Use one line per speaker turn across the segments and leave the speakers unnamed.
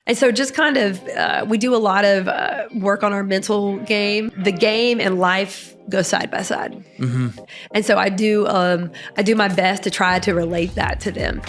And so just kind of, we do a lot of work on our mental game. The game and life go side by side. Mm-hmm. And so I do my best to try to relate that to them.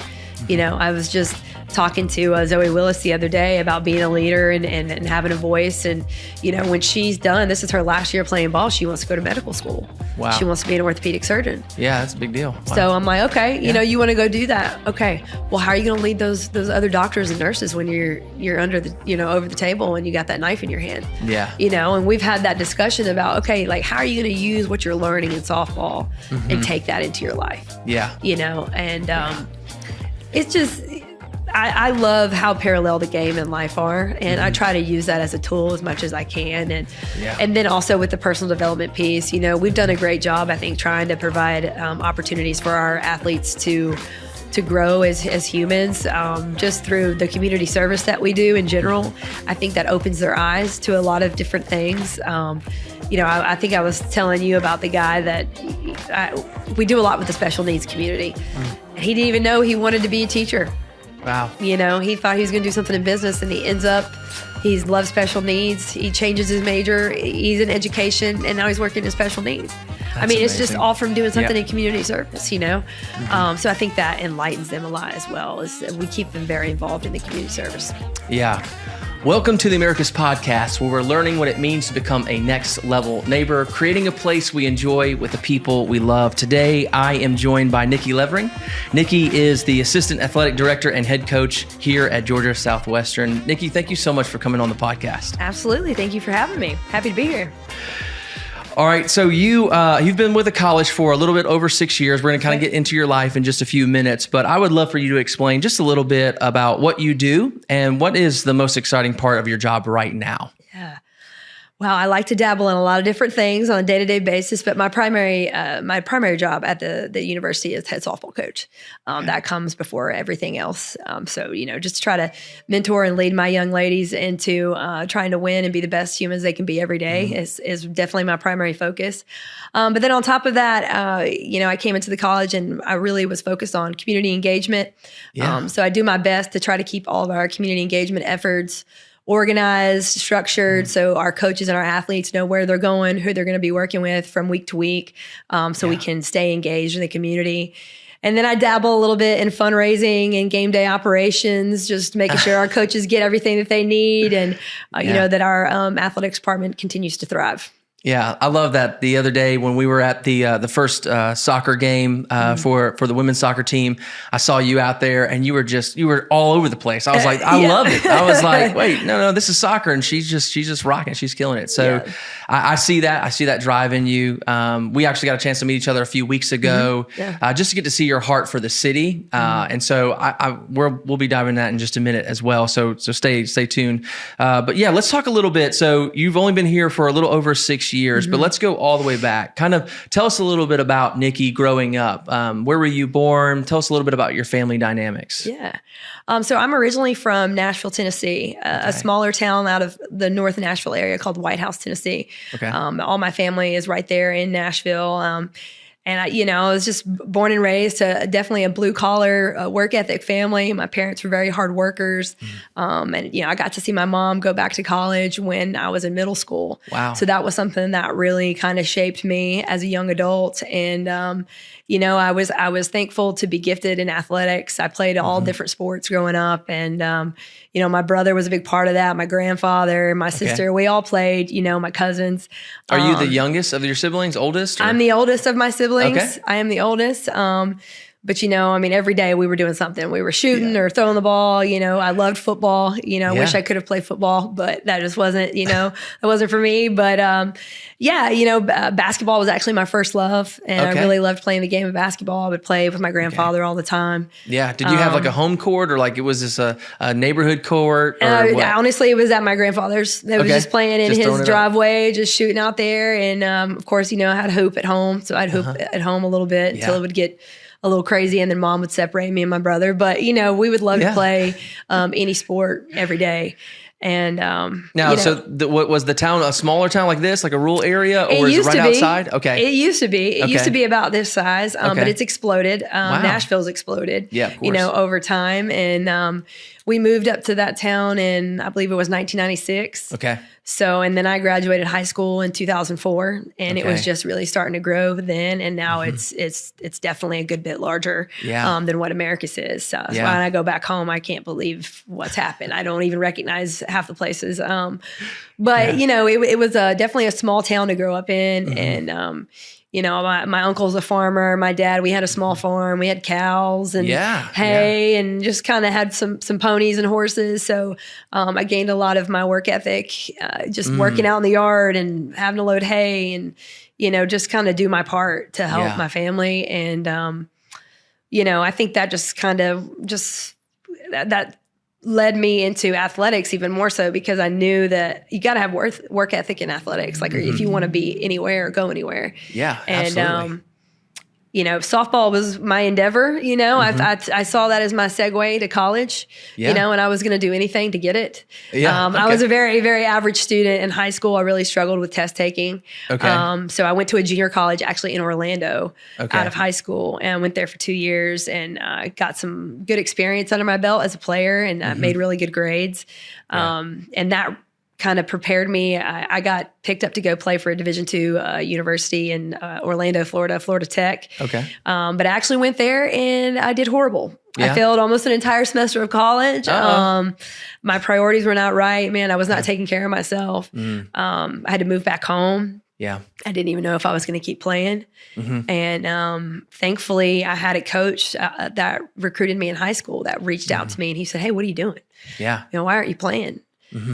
You know, I was just talking to Zoe Willis the other day about being a leader and having a voice. And, you know, when she's done, this is her last year playing ball, she wants to go to medical school. Wow. She wants to be an orthopedic surgeon.
Yeah, that's a big deal. Wow.
So I'm like, okay, you know, you want to go do that. Okay. Well, how are you going to lead those other doctors and nurses when you're under the, you know, over the table and you got that knife in your hand? Yeah. You know, and we've had that discussion about, okay, like, how are you going to use what you're learning in softball and take that into your life? Yeah. You know, and it's just, I love how parallel the game and life are, and I try to use that as a tool as much as I can. And then also with the personal development piece, you know, we've done a great job, I think, trying to provide opportunities for our athletes to grow as humans, just through the community service that we do in general. I think that opens their eyes to a lot of different things. You know, I think I was telling you about the guy that we do a lot with the special needs community. And he didn't even know he wanted to be a teacher. Wow. You know, he thought he was going to do something in business, and he ends up, he loves special needs. He changes his major. He's in education, and now he's working in special needs. That's amazing. It's just all from doing something in community service, you know? So I think that enlightens them a lot as well, as we keep them very involved in the community service. Yeah.
Welcome to the Americus Podcast, where we're learning what it means to become a next level neighbor, creating a place we enjoy with the people we love. Today, I am joined by Nicki Levering. Nicki is the Assistant Athletic Director and Head Coach here at Georgia Southwestern. Nicki, thank you so much for coming on the podcast.
Absolutely. Thank you for having me. Happy to be here.
All right, so you've been with the college for a little bit over 6 years. We're going to kind of get into your life in just a few minutes, but I would love for you to explain just a little bit about what you do and what is the most exciting part of your job right now.
Yeah. Well, I like to dabble in a lot of different things on a day-to-day basis, but my primary job at the university is head softball coach. That comes before everything else. So, you know, just to try to mentor and lead my young ladies into trying to win and be the best humans they can be every day is definitely my primary focus. But then on top of that, you know, I came into the college and I really was focused on community engagement. Yeah. So I do my best to try to keep all of our community engagement efforts organized, structured, so our coaches and our athletes know where they're going, who they're going to be working with from week to week, so we can stay engaged in the community. And then I dabble a little bit in fundraising and game day operations, just making sure our coaches get everything that they need and, you know, that our athletics department continues to thrive.
Yeah, I love that. The other day when we were at the first soccer game for the women's soccer team, I saw you out there and you were all over the place. I was like, I love it. I was like, wait, no, this is soccer, and she's just rocking. She's killing it. So I see that. I see that drive in you. We actually got a chance to meet each other a few weeks ago, just to get to see your heart for the city. And so we'll be diving into that in just a minute as well. So stay tuned. But yeah, let's talk a little bit. So you've only been here for a little over 6 years, but let's go all the way back. Kind of tell us a little bit about Nicki growing up. Where were you born? Tell us a little bit about your family dynamics.
Yeah. So I'm originally from Nashville, Tennessee, a smaller town out of the North Nashville area called White House, Tennessee. Okay. All my family is right there in Nashville. And I was just born and raised to definitely a blue collar work ethic family. My parents were very hard workers. And, you know, I got to see my mom go back to college when I was in middle school. Wow. So that was something that really kind of shaped me as a young adult. And, you know, I was thankful to be gifted in athletics. I played all different sports growing up. And, you know, my brother was a big part of that. My grandfather, my sister, we all played, you know, my cousins.
Are you the youngest of your siblings, oldest? Or?
I'm the oldest of my siblings. Okay. I am the oldest. But, you know, I mean, every day we were doing something. We were shooting or throwing the ball. You know, I loved football. You know, wish I could have played football, but that just wasn't, you know, that wasn't for me. But, you know, basketball was actually my first love. And I really loved playing the game of basketball. I would play with my grandfather all the time. Yeah.
Did you have like a home court, or like it was this a neighborhood court? Or what?
Honestly, it was at my grandfather's. They was just playing in his driveway, just shooting out there. And, of course, you know, I had a hoop at home. So I'd hoop at home a little bit until it would get a little crazy, and then mom would separate me and my brother. But, you know, we would love to play any sport every day. And
now, what was the town? A smaller town like this, like a rural area, or is it right outside? Okay,
it used to be. It used to be about this size, but it's exploded.
Wow.
Nashville's exploded.
Yeah, of course.
Over time, and we moved up to that town in, I believe it was 1996.
Okay.
So, and then I graduated high school in 2004, and it was just really starting to grow then. And now it's definitely a good bit larger than what Americus is. So when I go back home, I can't believe what's happened. I don't even recognize half the places. But it was definitely a small town to grow up in, and my uncle's a farmer. My dad, we had a small farm. We had cows and hay and just kind of had some ponies and horses. So I gained a lot of my work ethic, just working out in the yard and having to load hay and, just kind of do my part to help my family. And, I think that just kind of that led me into athletics even more so, because I knew that you got to have work ethic in athletics, like if you want to be anywhere or go anywhere.
Yeah,
and
absolutely.
Softball was my endeavor. I saw that as my segue to college. And I was going to do anything to get it. I was a very, very average student in high school. I really struggled with test taking. So I went to a junior college actually in Orlando out of high school, and went there for 2 years, and got some good experience under my belt as a player, and made really good grades. And that kind of prepared me. I got picked up to go play for a Division II university in Orlando, Florida Tech.
Okay.
But I actually went there and I did horrible. I failed almost an entire semester of college. My priorities were not right, man. I was not taking care of myself. I had to move back home.
Yeah.
I didn't even know if I was going to keep playing. And thankfully, I had a coach that recruited me in high schoal that reached out to me, and he said, "Hey, what are you doing?
Yeah.
Why aren't you playing?"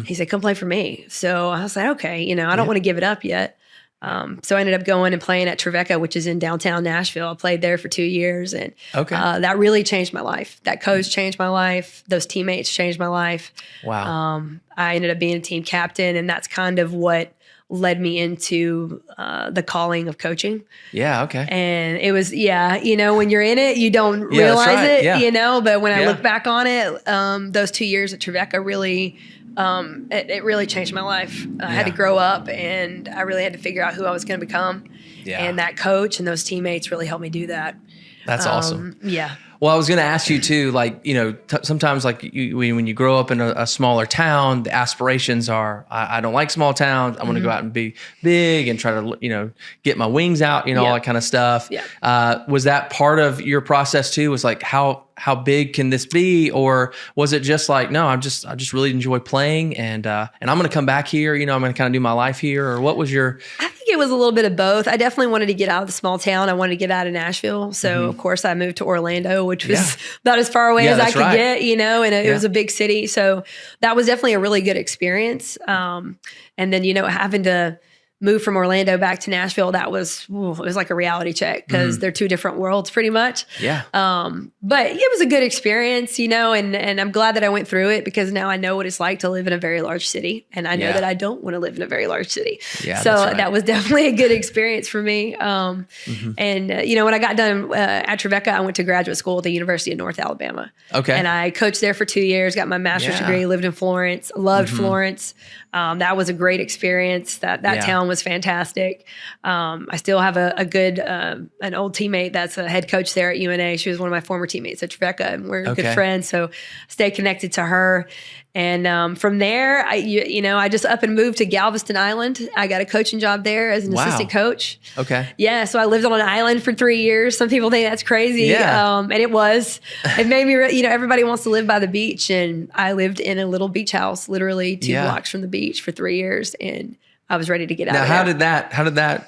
He said, "Come play for me." So I was like, okay, I don't want to give it up yet. So I ended up going and playing at Trevecca, which is in downtown Nashville. I played there for 2 years, and that really changed my life. That coach changed my life. Those teammates changed my life.
Wow.
I ended up being a team captain, and that's kind of what led me into the calling of coaching.
Yeah, okay.
And it was, when you're in it, you don't realize it, but when I look back on it, those 2 years at Trevecca really it really changed my life. I had to grow up, and I really had to figure out who I was going to become. And that coach and those teammates really helped me do that.
That's awesome.
Yeah.
Well, I was going to ask you too, like, sometimes like when you grow up in a smaller town, the aspirations are, I don't like small towns. I want to go out and be big and try to, get my wings out, all that kind of stuff.
Yeah.
Was that part of your process too? Was like, how big can this be? Or was it just like, no, I just really enjoy playing, and I'm going to come back here, I'm going to kind of do my life here? Or what was your...
I think it was a little bit of both. I definitely wanted to get out of the small town. I wanted to get out of Nashville. So of course I moved to Orlando, which was about as far away as I could get, and it was a big city. So that was definitely a really good experience. And then, having to move from Orlando back to Nashville, that was, it was like a reality check, because they're two different worlds pretty much.
Yeah.
But it was a good experience, and I'm glad that I went through it, because now I know what it's like to live in a very large city, and I know that I don't want to live in a very large city.
Yeah,
so that was definitely a good experience for me. And, when I got done at Trevecca, I went to graduate school at the University of North Alabama.
Okay.
And I coached there for 2 years, got my master's degree, lived in Florence, loved Florence. That was a great experience. That town was fantastic. I still have a good, an old teammate that's a head coach there at UNA. She was one of my former teammates at Trevecca, and we're good friends. So stay connected to her. And from there, I just up and moved to Galveston Island. I got a coaching job there as an assistant coach.
Okay.
Yeah. So I lived on an island for 3 years. Some people think that's crazy.
Yeah.
And it was. It made me, everybody wants to live by the beach. And I lived in a little beach house, literally 2 blocks from the beach for 3 years. And I was ready to get out of there.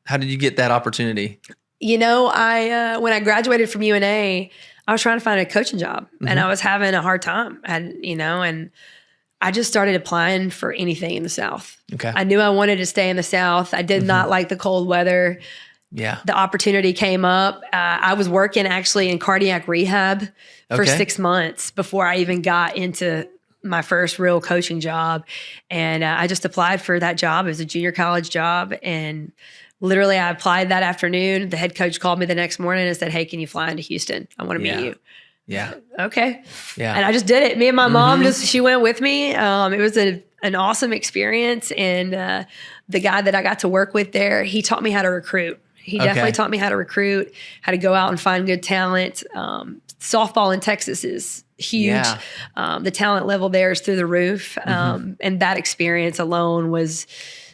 How did you get that opportunity?
When I graduated from UNA, I was trying to find a coaching job, and I was having a hard time. And I just started applying for anything in the South. Okay. I knew I wanted to stay in the South. I did not like the cold weather. Yeah. The opportunity came up. I was working actually in cardiac rehab for 6 months before I even got into my first real coaching job. And I just applied for that job. It was a junior college job. And literally, I applied that afternoon. The head coach called me the next morning and said, "Hey, can you fly into Houston? I want to meet you."
Yeah.
Okay.
Yeah.
And I just did it. Me and my mom she went with me. It was an awesome experience. And the guy that I got to work with there, he taught me how to recruit. He definitely taught me how to recruit, how to go out and find good talent. Softball in Texas is huge.
Yeah.
The talent level there is through the roof. And that experience alone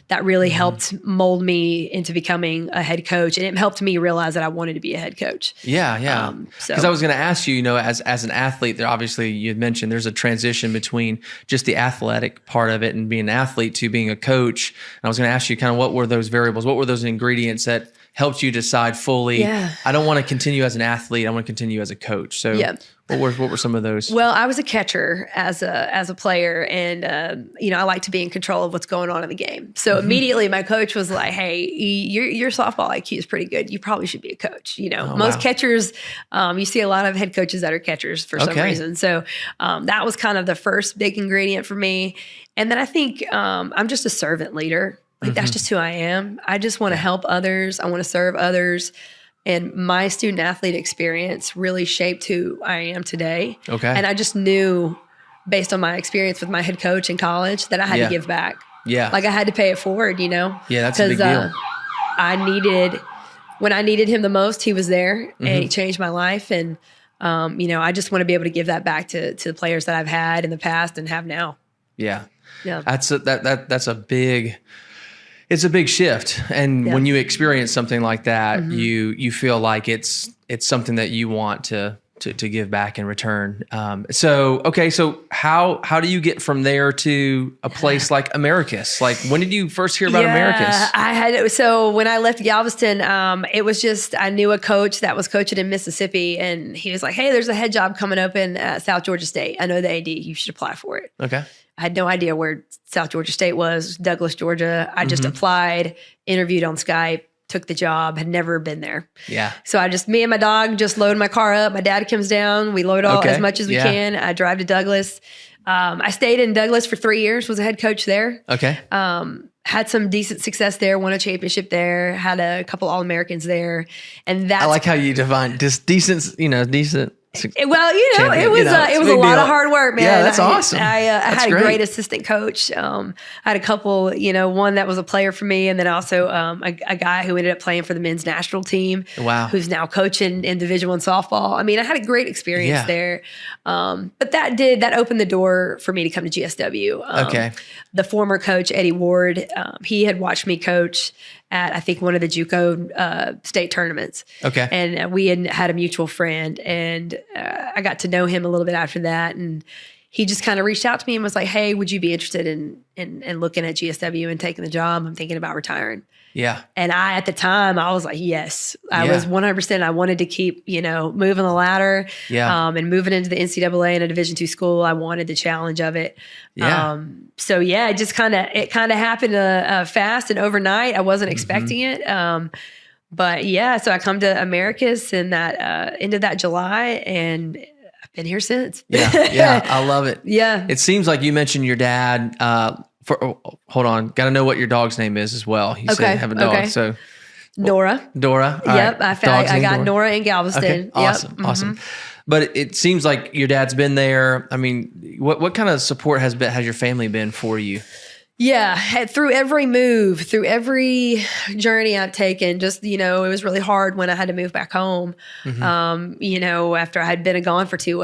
that really helped mold me into becoming a head coach. And it helped me realize that I wanted to be a head coach.
Yeah. Yeah. Because I was going to ask you, as an athlete, there obviously you had mentioned there's a transition between just the athletic part of it and being an athlete to being a coach. And I was going to ask you kind of what were those variables? What were those ingredients that helped you decide fully, I don't want to continue as an athlete, I want to continue as a coach. So what were some of those?
Well, I was a catcher as a player, and I like to be in control of what's going on in the game. So immediately my coach was like, "Hey, your softball IQ is pretty good. You probably should be a coach." Most catchers, you see a lot of head coaches that are catchers for some reason. So that was kind of the first big ingredient for me. And then I think I'm just a servant leader. Like that's just who I am. I just want to help others. I want to serve others. And my student athlete experience really shaped who I am today. Okay. And I just knew based on my experience with my head coach in college that I had to give back. Yeah. Like I had to pay it forward, Yeah,
that's a big deal.
When I needed him the most, he was there and he changed my life. And, I just want to be able to give that back to the players that I've had in the past and have now.
Yeah. Yeah. It's a big shift. And when you experience something like that, you feel like it's something that you want to give back in return. So how do you get from there to a place like Americus? Like when did you first hear about Americus?
So when I left Galveston, it was just, I knew a coach that was coaching in Mississippi, and he was like, "Hey, there's a head job coming up in South Georgia State. I know the AD, you should apply for it." Okay. I had no idea where South Georgia State was, Douglas, Georgia. I just applied, interviewed on Skype, took the job, had never been there. Yeah. So me and my dog just load my car up. My dad comes down. We load as much as we can. I drive to Douglas. I stayed in Douglas for 3 years, was a head coach there. Okay. Had some decent success there, won a championship there, had a couple All-Americans there. And I
like how you define just decent, decent.
Well, it was a lot of hard work, man.
Yeah, that's awesome.
I had a great assistant coach. I had a couple, one that was a player for me, and then also a guy who ended up playing for the men's national team. Wow. Who's now coaching in Division I softball. I mean, I had a great experience there. But that opened the door for me to come to GSW. Okay. The former coach, Eddie Ward, he had watched me coach at, I think, one of the JUCO state tournaments. Okay. And we had a mutual friend, and I got to know him a little bit after that. And he just kind of reached out to me and was like, "Hey, would you be interested in looking at GSW and taking the job? I'm thinking about retiring." Yeah. And at the time, I was like, yes. I was 100%. I wanted to keep, moving the ladder. Yeah. And moving into the NCAA in a Division II school. I wanted the challenge of it. Yeah. It just kind of happened fast and overnight. I wasn't expecting it. So I come to Americus in that end of that July, and I've been here since.
Yeah. I love it. Yeah. It seems like you mentioned your dad. Hold on. Got to know what your dog's name is as well. You said you have a dog. Okay. So
Nora.
Dora.
Yep. I got Nora in Galveston.
Okay. Awesome. Yep. Awesome. But it seems like your dad's been there. I mean, what kind of support has your family been for you?
Yeah, through every move, through every journey I've taken, just, it was really hard when I had to move back home, after I had been gone for 2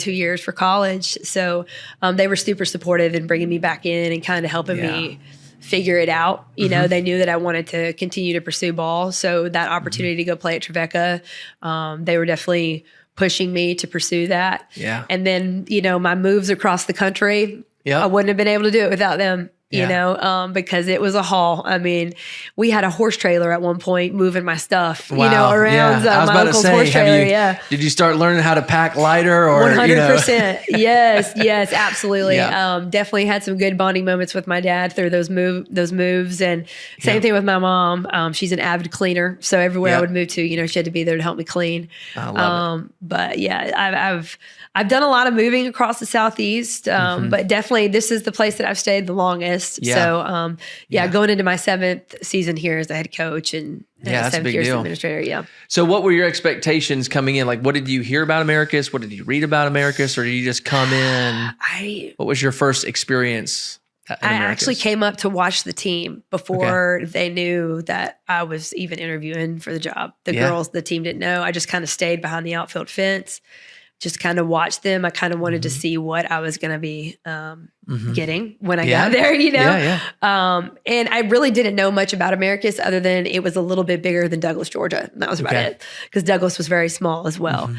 years for college. So they were super supportive in bringing me back in and kind of helping me figure it out. They knew that I wanted to continue to pursue ball. So that opportunity to go play at Trevecca, they were definitely pushing me to pursue that. Yeah. And then, my moves across the country, I wouldn't have been able to do it without them. Because it was a haul. I mean, we had a horse trailer at one point moving my stuff, around my uncle's horse trailer.
Did you start learning how to pack lighter or
100%? Yes, absolutely. Yeah. Definitely had some good bonding moments with my dad through those moves. And same thing with my mom. She's an avid cleaner. So everywhere I would move to, she had to be there to help me clean. I love it. But I've done a lot of moving across the Southeast, but definitely this is the place that I've stayed the longest. biased. So, going into my 7th season here as the head coach and
that's a
7th
big
year as
deal.
administrator. Yeah.
So what were your expectations coming in? Like, what did you hear about Americus? What did you read about Americus? Or did you just come in? What was your first experience at
I
Americus?
actually came up to watch the team before they knew that I was even interviewing for the job. The girls, the team didn't know. I just kind of stayed behind the outfield fence, just kind of watched them. I kind of wanted to see what I was going to be getting when I got there, and I really didn't know much about Americus other than it was a little bit bigger than Douglas, Georgia. And that was about it, because Douglas was very small as well.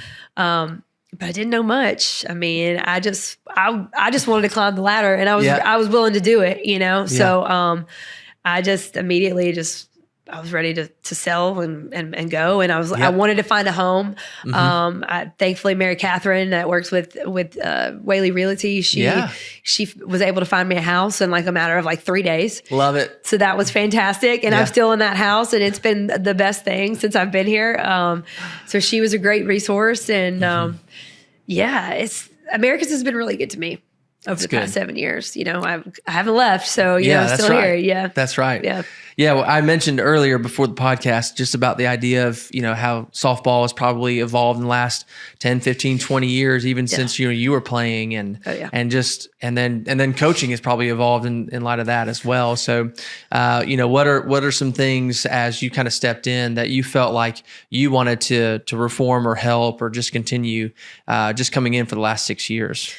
But I didn't know much. I mean, I just wanted to climb the ladder, and I was willing to do it, So I just immediately I was ready to sell and go. And I wanted to find a home. Thankfully, Mary Catherine that works with Whaley Realty, she was able to find me a house in like a matter of like 3 days. Love it. So that was fantastic. And I'm still in that house, and it's been the best thing since I've been here. So she was a great resource. And Americus has been really good to me over the past 7 years. I haven't left. So, I'm still here. Yeah.
That's right.
Yeah.
Yeah, well, I mentioned earlier before the podcast just about the idea of, how softball has probably evolved in the last 10, 15, 20 years, even since you were playing, and then coaching has probably evolved in light of that as well. So, what are some things as you kind of stepped in that you felt like you wanted to reform or help or just continue just coming in for the last 6 years?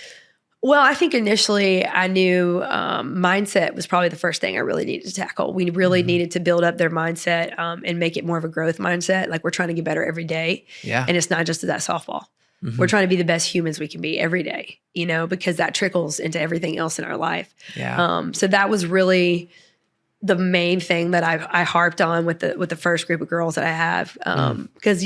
Well, I think initially I knew mindset was probably the first thing I really needed to tackle. We really needed to build up their mindset and make it more of a growth mindset. Like, we're trying to get better every day. Yeah. And it's not just that softball. We're trying to be the best humans we can be every day, because that trickles into everything else in our life. Yeah. So that was really the main thing that I harped on with the first group of girls that I have. Because,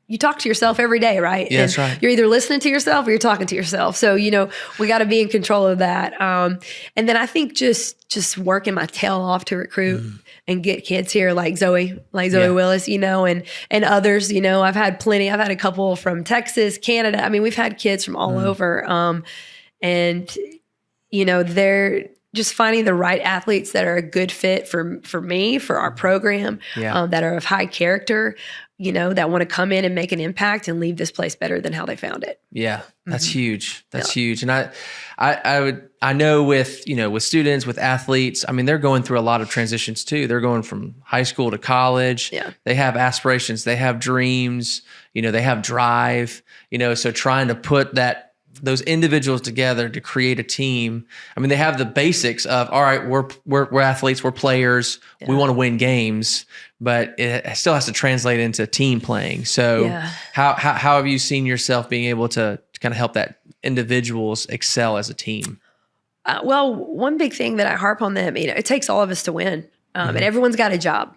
you talk to yourself every day, right?
Yeah, that's right.
You're either listening to yourself or you're talking to yourself. So, we got to be in control of that. And then I think just working my tail off to recruit and get kids here like Zoe Willis, and others, I've had a couple from Texas, Canada. I mean, we've had kids from all over. And, they're just finding the right athletes that are a good fit for me, for our program, that are of high character, that want to come in and make an impact and leave this place better than how they found it.
Yeah, that's huge. That's huge. And I know with students, with athletes, I mean, they're going through a lot of transitions too. They're going from high school to college. Yeah. They have aspirations, they have dreams, they have drive, so trying to put those individuals together to create a team. I mean, they have the basics of, all right, we're athletes, we're players, we want to win games, but it still has to translate into team playing. So how have you seen yourself being able to kind of help that individuals excel as a team?
Well, one big thing that I harp on them, it takes all of us to win. And everyone's got a job.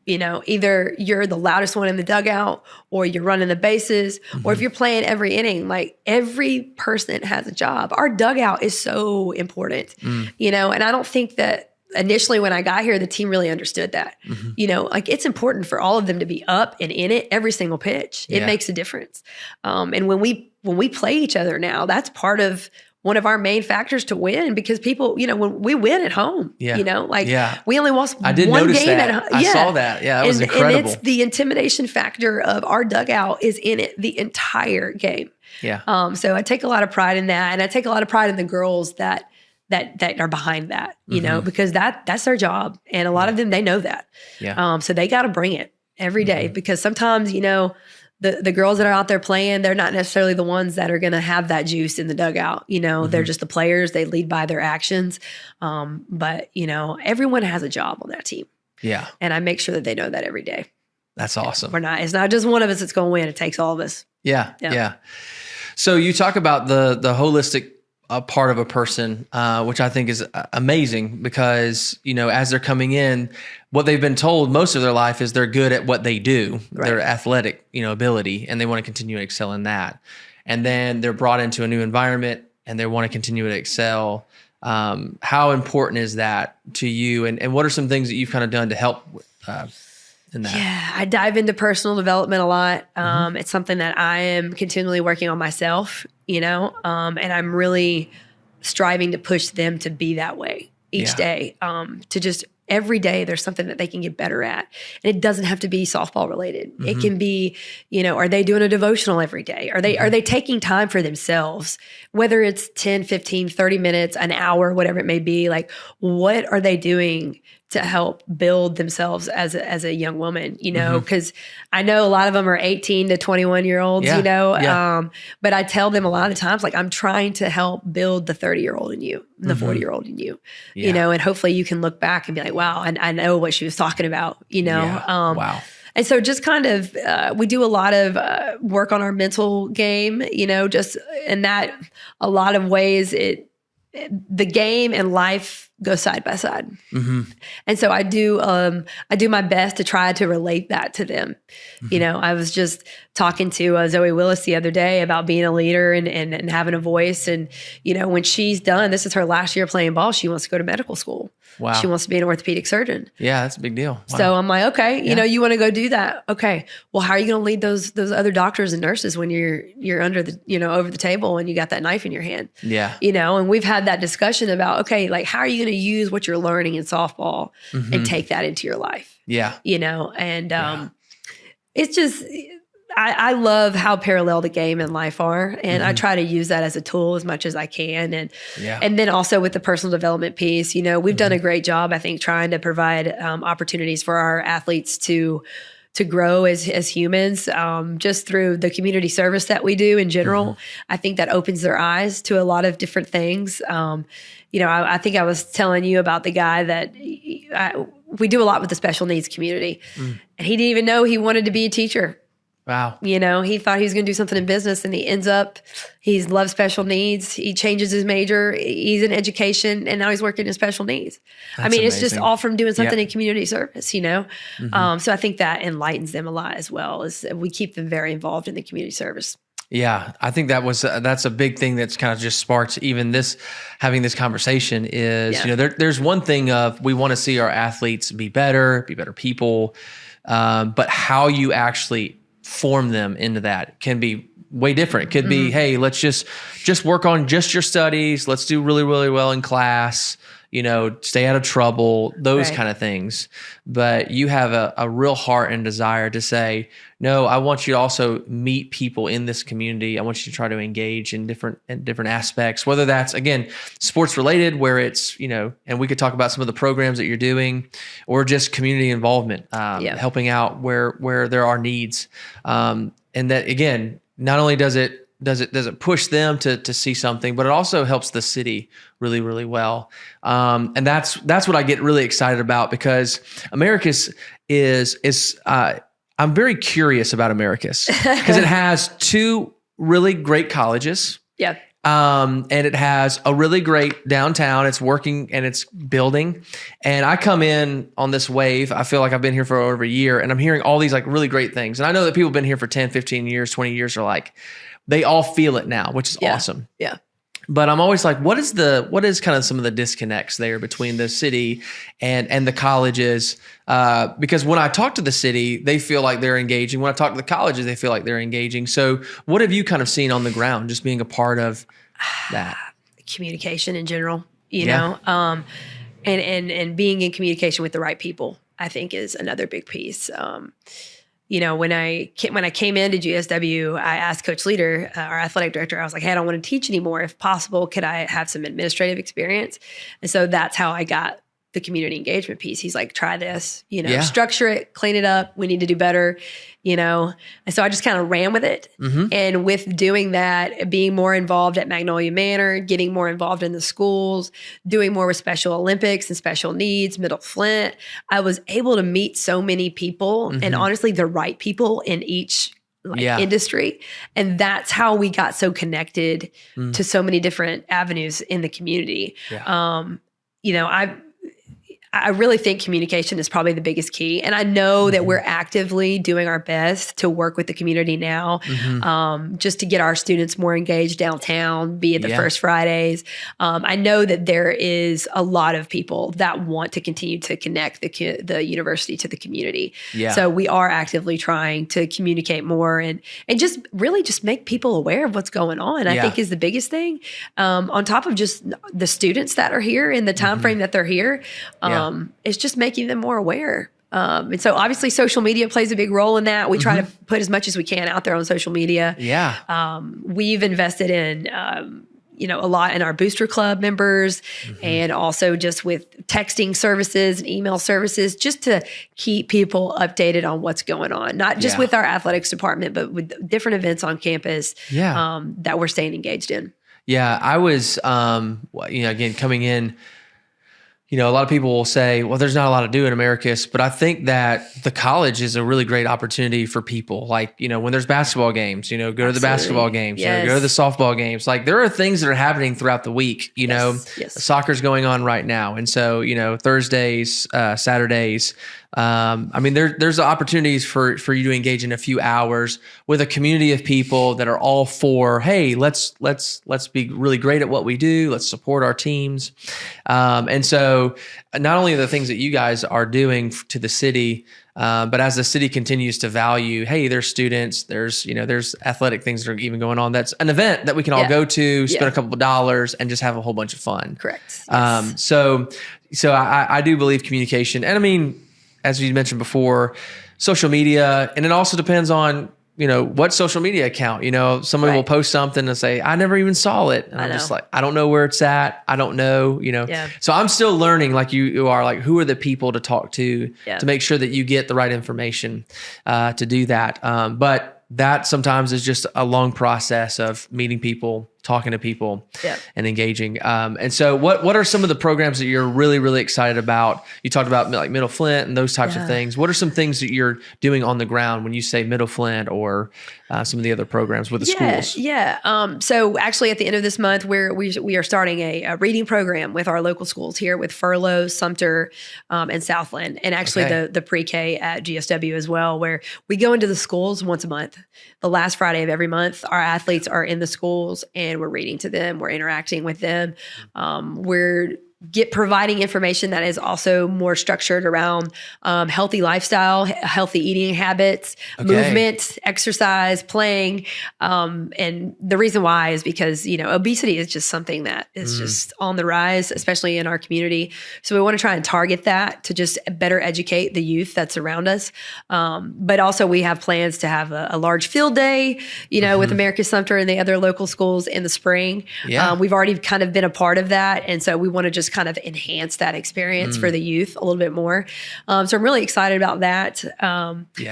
Either you're the loudest one in the dugout, or you're running the bases, or if you're playing every inning, like, every person has a job. Our dugout is so important, and I don't think that initially when I got here, the team really understood that. Like, it's important for all of them to be up and in it every single pitch. It makes a difference. And when we play each other now, that's part of one of our main factors to win, because people, when we win at home, we only lost
I did
one
notice
game
that.
at home.
I saw that. Yeah, that was incredible.
And it's the intimidation factor of our dugout is in it the entire game. Yeah. So I take a lot of pride in that, and I take a lot of pride in the girls that are behind that, because that's their job, and a lot of them, they know that. Yeah. So they got to bring it every day, because sometimes the girls that are out there playing, they're not necessarily the ones that are going to have that juice in the dugout. They're just the players. They lead by their actions. But everyone has a job on that team. Yeah. And I make sure that they know that every day.
That's awesome.
It's not just one of us that's going to win. It takes all of us.
Yeah. So you talk about the holistic part of a person, which I think is amazing, because, as they're coming in, what they've been told most of their life is they're good at what they do, their athletic, ability, and they want to continue to excel in that. And then they're brought into a new environment and they want to continue to excel. How important is that to you? And what are some things that you've kind of done to help in that?
Yeah, I dive into personal development a lot. It's something that I am continually working on myself, and I'm really striving to push them to be that way. each day, to just every day there's something that they can get better at. And it doesn't have to be softball related. It can be, are they doing a devotional every day? Are they taking time for themselves? Whether it's 10, 15, 30 minutes, an hour, whatever it may be, like what are they doing to help build themselves as a young woman, because I know a lot of them are 18 to 21 year olds, but I tell them a lot of times, like, I'm trying to help build the 30-year-old in you, the 40-year-old in you, and hopefully you can look back and be like, wow, I know what she was talking about,
Wow.
And so just kind of, we do a lot of work on our mental game, just in that a lot of ways the game and life go side by side. And so I do my best to try to relate that to them. I was just talking to Zoe Willis the other day about being a leader and having a voice. And, when she's done, this is her last year playing ball, she wants to go to medical school.
Wow.
She wants to be an orthopedic surgeon.
Yeah, that's a big deal. Wow.
So I'm like, okay, you want to go do that. Okay. Well, how are you going to lead those other doctors and nurses when you're under the, over the table and you got that knife in your hand?
Yeah.
And we've had that discussion about, okay, like, how are you going to use what you're learning in softball and take that into your life?
Yeah.
It's just, I love how parallel the game and life are. And I try to use that as a tool as much as I can. And then also with the personal development piece, we've done a great job, I think, trying to provide opportunities for our athletes to grow as humans, just through the community service that we do in general. I think that opens their eyes to a lot of different things. I think I was telling you about the guy that we do a lot with the special needs community, and he didn't even know he wanted to be a teacher.
Wow.
He thought he was going to do something in business, and he ends up, he's loved special needs. He changes his major. He's in education, and now he's working in special needs.
That's
it's just
amazing.
all from doing something in community service, So I think that enlightens them a lot as well, as we keep them very involved in the community service.
Yeah, I think that's a big thing that's kind of just sparked even having this conversation is, there's one thing of we want to see our athletes be better people, but how you actually form them into that can be way different. It could be, hey, let's just work on just your studies. Let's do really, really well in class, stay out of trouble, those kind of things. But you have a real heart and desire to say, no, I want you to also meet people in this community. I want you to try to engage in different aspects, whether that's, again, sports related, where it's, and we could talk about some of the programs that you're doing, or just community involvement, helping out where there are needs. And that, again, not only does it push them to see something, but it also helps the city really, really well. And that's what I get really excited about, because Americus is I'm very curious about Americus because it has two really great colleges.
Yeah.
And it has a really great downtown. It's working and it's building. And I come in on this wave. I feel like I've been here for over a year, and I'm hearing all these like really great things. And I know that people have been here for 10, 15 years, 20 years are like, they all feel it now, which is awesome.
Yeah.
But I'm always like, what is kind of some of the disconnects there between the city and the colleges? Because when I talk to the city, they feel like they're engaging. When I talk to the colleges, they feel like they're engaging. So what have you kind of seen on the ground, just being a part of that?
Communication in general, know, and being in communication with the right people, I think, is another big piece. When I came into GSW, I asked Coach Leader, our athletic director, I was like, hey, I don't want to teach anymore. If possible, could I have some administrative experience? And so that's how I got the community engagement piece. He's like, try this, structure it, clean it up. We need to do better, And so I just kind of ran with it. And with doing that, being more involved at Magnolia Manor, getting more involved in the schools, doing more with Special Olympics and special needs, Middle Flint, I was able to meet so many people, and honestly, the right people in each industry. And that's how we got so connected to so many different avenues in the community. I really think communication is probably the biggest key. And I know that we're actively doing our best to work with the community now, just to get our students more engaged downtown, be it the First Fridays. I know that there is a lot of people that want to continue to connect the university to the community. Yeah. So we are actively trying to communicate more and just really just make people aware of what's going on, I think is the biggest thing. On top of just the students that are here in the time frame that they're here, it's just making them more aware. And so obviously social media plays a big role in that. We try to put as much as we can out there on social media. Yeah. We've invested in, a lot in our booster club members and also just with texting services and email services, just to keep people updated on what's going on, not just with our athletics department, but with different events on campus that we're staying engaged in.
Yeah. I was, again, coming in, a lot of people will say, well, there's not a lot to do in Americus, but I think that the college is a really great opportunity for people. Like, when there's basketball games, go to the basketball games, go to the softball games. Like there are things that are happening throughout the week, soccer's going on right now. And so, Thursdays, Saturdays, there's opportunities for you to engage in a few hours with a community of people that are all for, hey, let's be really great at what we do. Let's support our teams. And so not only the things that you guys are doing to the city, but as the city continues to value, hey, there's students, there's athletic things that are even going on. That's an event that we can all go to, spend a couple of dollars and just have a whole bunch of fun.
Correct. Yes.
So I do believe communication, and as you mentioned before, social media, and it also depends on, what social media account, somebody will post something and say, I never even saw it. And I'm just like, I don't know where it's at. I don't know, So I'm still learning like you are, like, who are the people to talk to make sure that you get the right information to do that. But that sometimes is just a long process of meeting people, talking to people and engaging. And so what are some of the programs that you're really, really excited about? You talked about like Middle Flint and those types of things. What are some things that you're doing on the ground when you say Middle Flint or some of the other programs with the schools?
Yeah. So actually at the end of this month, we are starting a reading program with our local schools here with Furlow, Sumter, and Southland, and actually the pre-K at GSW as well, where we go into the schools once a month. The last Friday of every month, our athletes are in the schools and we're reading to them. We're interacting with them. We're providing information that is also more structured around healthy lifestyle, healthy eating habits, movement, exercise, playing. And the reason why is because, obesity is just something that is just on the rise, especially in our community. So we want to try and target that to just better educate the youth that's around us. But also we have plans to have a large field day, with Americus Sumter and the other local schools in the spring. We've already kind of been a part of that. And so we want to just kind of enhance that experience for the youth a little bit more. So I'm really excited about that.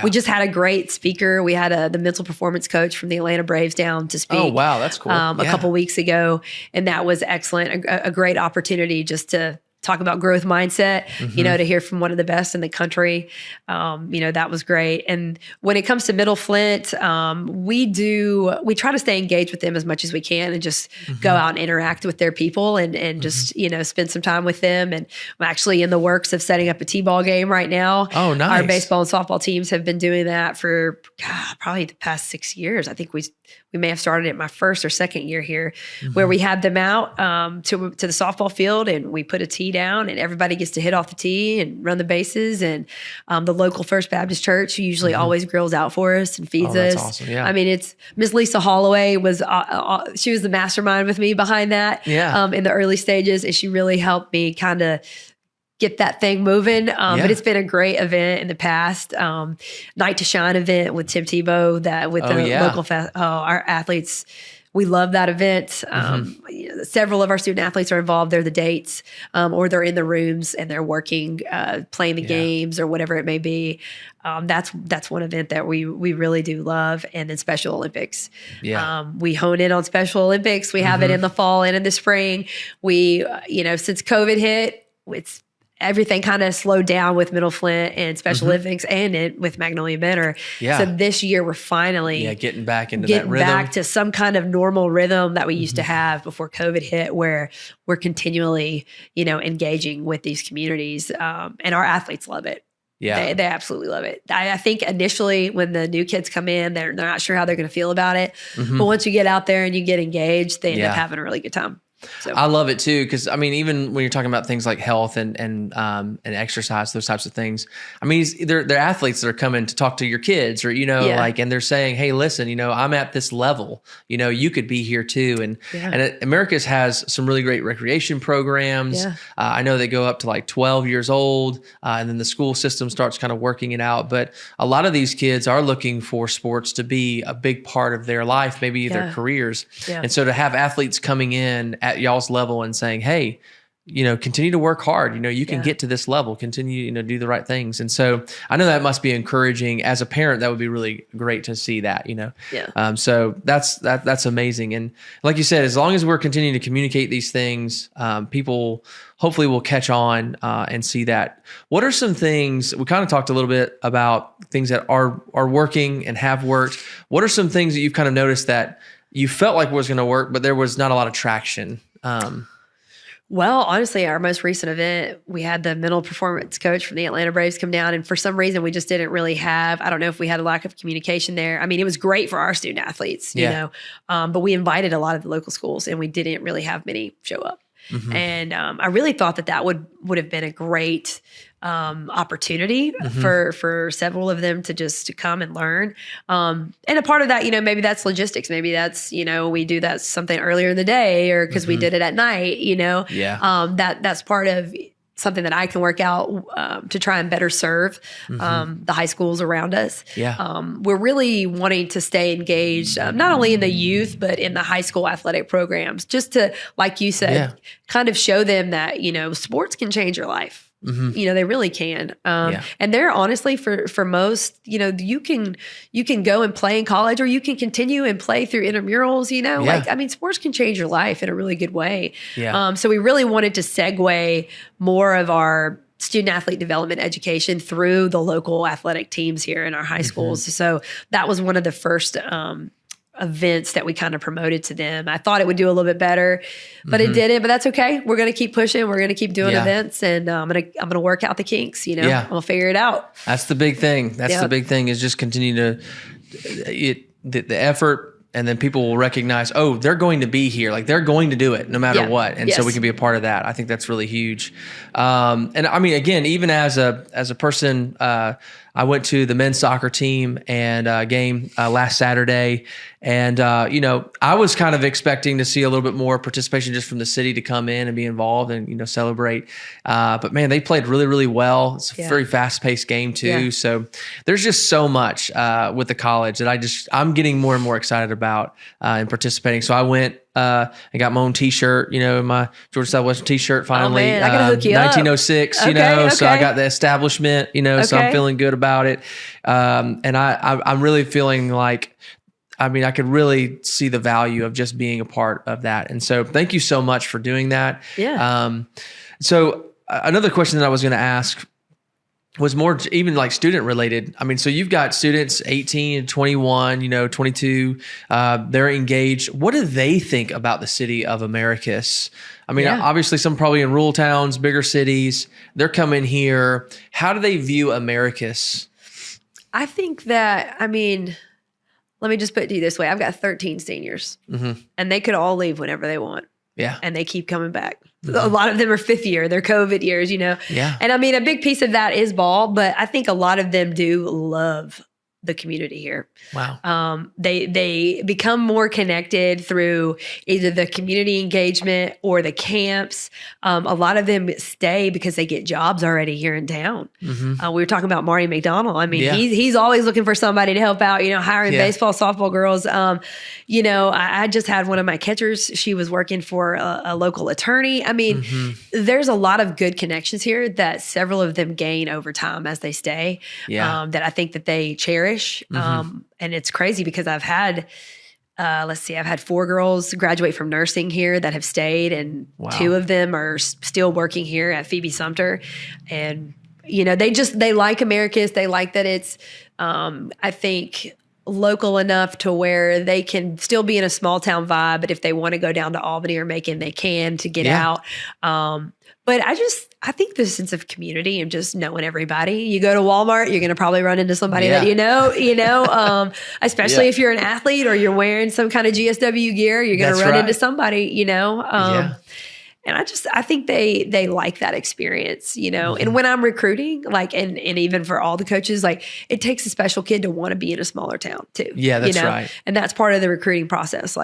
We just had a great speaker. We had the mental performance coach from the Atlanta Braves down to speak.
Oh, wow. That's cool.
A couple weeks ago. And that was excellent. A great opportunity just to talk about growth mindset, to hear from one of the best in the country. That was great. And when it comes to Middle Flint, we try to stay engaged with them as much as we can and just go out and interact with their people and just, spend some time with them. And I'm actually in the works of setting up a T-ball game right now.
Oh, nice.
Our baseball and softball teams have been doing that for probably the past 6 years. I think we may have started it my first or second year here, where we had them out to the softball field and we put a tee down and everybody gets to hit off the tee and run the bases. And the local First Baptist Church usually always grills out for us and feeds us.
Awesome. Yeah.
It's Miss Lisa Holloway she was the mastermind with me behind that in the early stages. And she really helped me kind of get that thing moving. But it's been a great event in the past. Night to Shine event with Tim Tebow local our athletes. We love that event. Several of our student athletes are involved. They're the dates, or they're in the rooms and they're working, playing the games or whatever it may be. That's one event that we really do love. And then Special Olympics. We hone in on Special Olympics. We have it in the fall and in the spring. We, since COVID hit, it's everything kind of slowed down with Middle Flint and Special Olympics and with Magnolia Benner.
Yeah.
So this year we're finally
getting back into that rhythm.
Back to some kind of normal rhythm that we used to have before COVID hit, where we're continually, engaging with these communities. And our athletes love it. Yeah. They absolutely love it. I think initially when the new kids come in, they're not sure how they're going to feel about it. But once you get out there and you get engaged, they end up having a really good time. So.
I love it too, because even when you're talking about things like health and exercise, those types of things, they're athletes that are coming to talk to your kids, or and they're saying, hey, listen, I'm at this level, you could be here too, and Americus has some really great recreation programs. Yeah. I know they go up to like 12 years old, and then the school system starts kind of working it out. But a lot of these kids are looking for sports to be a big part of their life, maybe their careers, and so to have athletes coming in at y'all's level and saying, hey, continue to work hard. You can get to this level, continue, do the right things. And so I know that must be encouraging. As a parent, that would be really great to see that, so that's amazing. And like you said, as long as we're continuing to communicate these things, people hopefully will catch on and see that. What are some things, we kind of talked a little bit about things that are working and have worked. What are some things that you've kind of noticed that you felt like was going to work, but there was not a lot of traction?
Well, honestly, our most recent event, we had the mental performance coach from the Atlanta Braves come down, and for some reason we just didn't really have, I don't know if we had a lack of communication there. It was great for our student athletes, but we invited a lot of the local schools and we didn't really have many show up. And I really thought that would have been a great opportunity for several of them to come and learn. And a part of that, maybe that's logistics. Maybe that's, we do that something earlier in the day, or because we did it at night, that's part of something that I can work out to try and better serve the high schools around us. Yeah. We're really wanting to stay engaged, not only in the youth, but in the high school athletic programs, just to, like you said, kind of show them that, sports can change your life. They really can. And they're honestly for most, you can go and play in college, or you can continue and play through intramurals, sports can change your life in a really good way. Yeah. So we really wanted to segue more of our student athlete development education through the local athletic teams here in our high schools. So that was one of the first, events that we kind of promoted to them. I thought it would do a little bit better, but it didn't, but that's okay. We're going to keep pushing. We're going to keep doing events, and I'm going to work out the kinks, I'm going to figure it out.
That's the big thing. That's the big thing, is just continue to the effort. And then people will recognize, oh, they're going to be here. Like, they're going to do it no matter what. And so we can be a part of that. I think that's really huge. And again, even as a person, I went to the men's soccer team and game last Saturday. And, I was kind of expecting to see a little bit more participation just from the city to come in and be involved and, celebrate. But man, they played really, really well. It's a very fast-paced game too. Yeah. So there's just so much with the college that I'm getting more and more excited about and participating. So I went and got my own T-shirt, my Georgia Southwestern T-shirt finally.
Oh man, I gotta hook you
1906,
up. Okay.
So I got the establishment, so I'm feeling good about it. And I'm really feeling like, I could really see the value of just being a part of that. And so thank you so much for doing that. Yeah. So another question that I was going to ask was more even like student related. So you've got students 18 and 21, 22, they're engaged. What do they think about the city of Americus? Obviously some probably in rural towns, bigger cities, they're coming here. How do they view Americus?
I think that, let me just put it to you this way. I've got 13 seniors, and they could all leave whenever they want. Yeah. And they keep coming back. A lot of them are fifth year, they're COVID years, Yeah. And a big piece of that is ball, but I think a lot of them do love the community here. Wow. They become more connected through either the community engagement or the camps. A lot of them stay because they get jobs already here in town. We were talking about Marty McDonald. He's always looking for somebody to help out, hiring baseball, softball girls. I just had one of my catchers. She was working for a local attorney. There's a lot of good connections here that several of them gain over time as they stay, that I think that they cherish. And it's crazy because I've had let's see, I've had 4 girls graduate from nursing here that have stayed, and 2 of them are still working here at Phoebe Sumter. And, they like Americus. They like that it's, I think, local enough to where they can still be in a small town vibe, but if they want to go down to Albany or Macon, they can to get out. But I think the sense of community and just knowing everybody. You go to Walmart, you're going to probably run into somebody that you know, especially if you're an athlete or you're wearing some kind of GSW gear, you're going to run into somebody, And I think they like that experience, and when I'm recruiting, and even for all the coaches, it takes a special kid to want to be in a smaller town too.
Yeah, that's right.
And that's part of the recruiting process.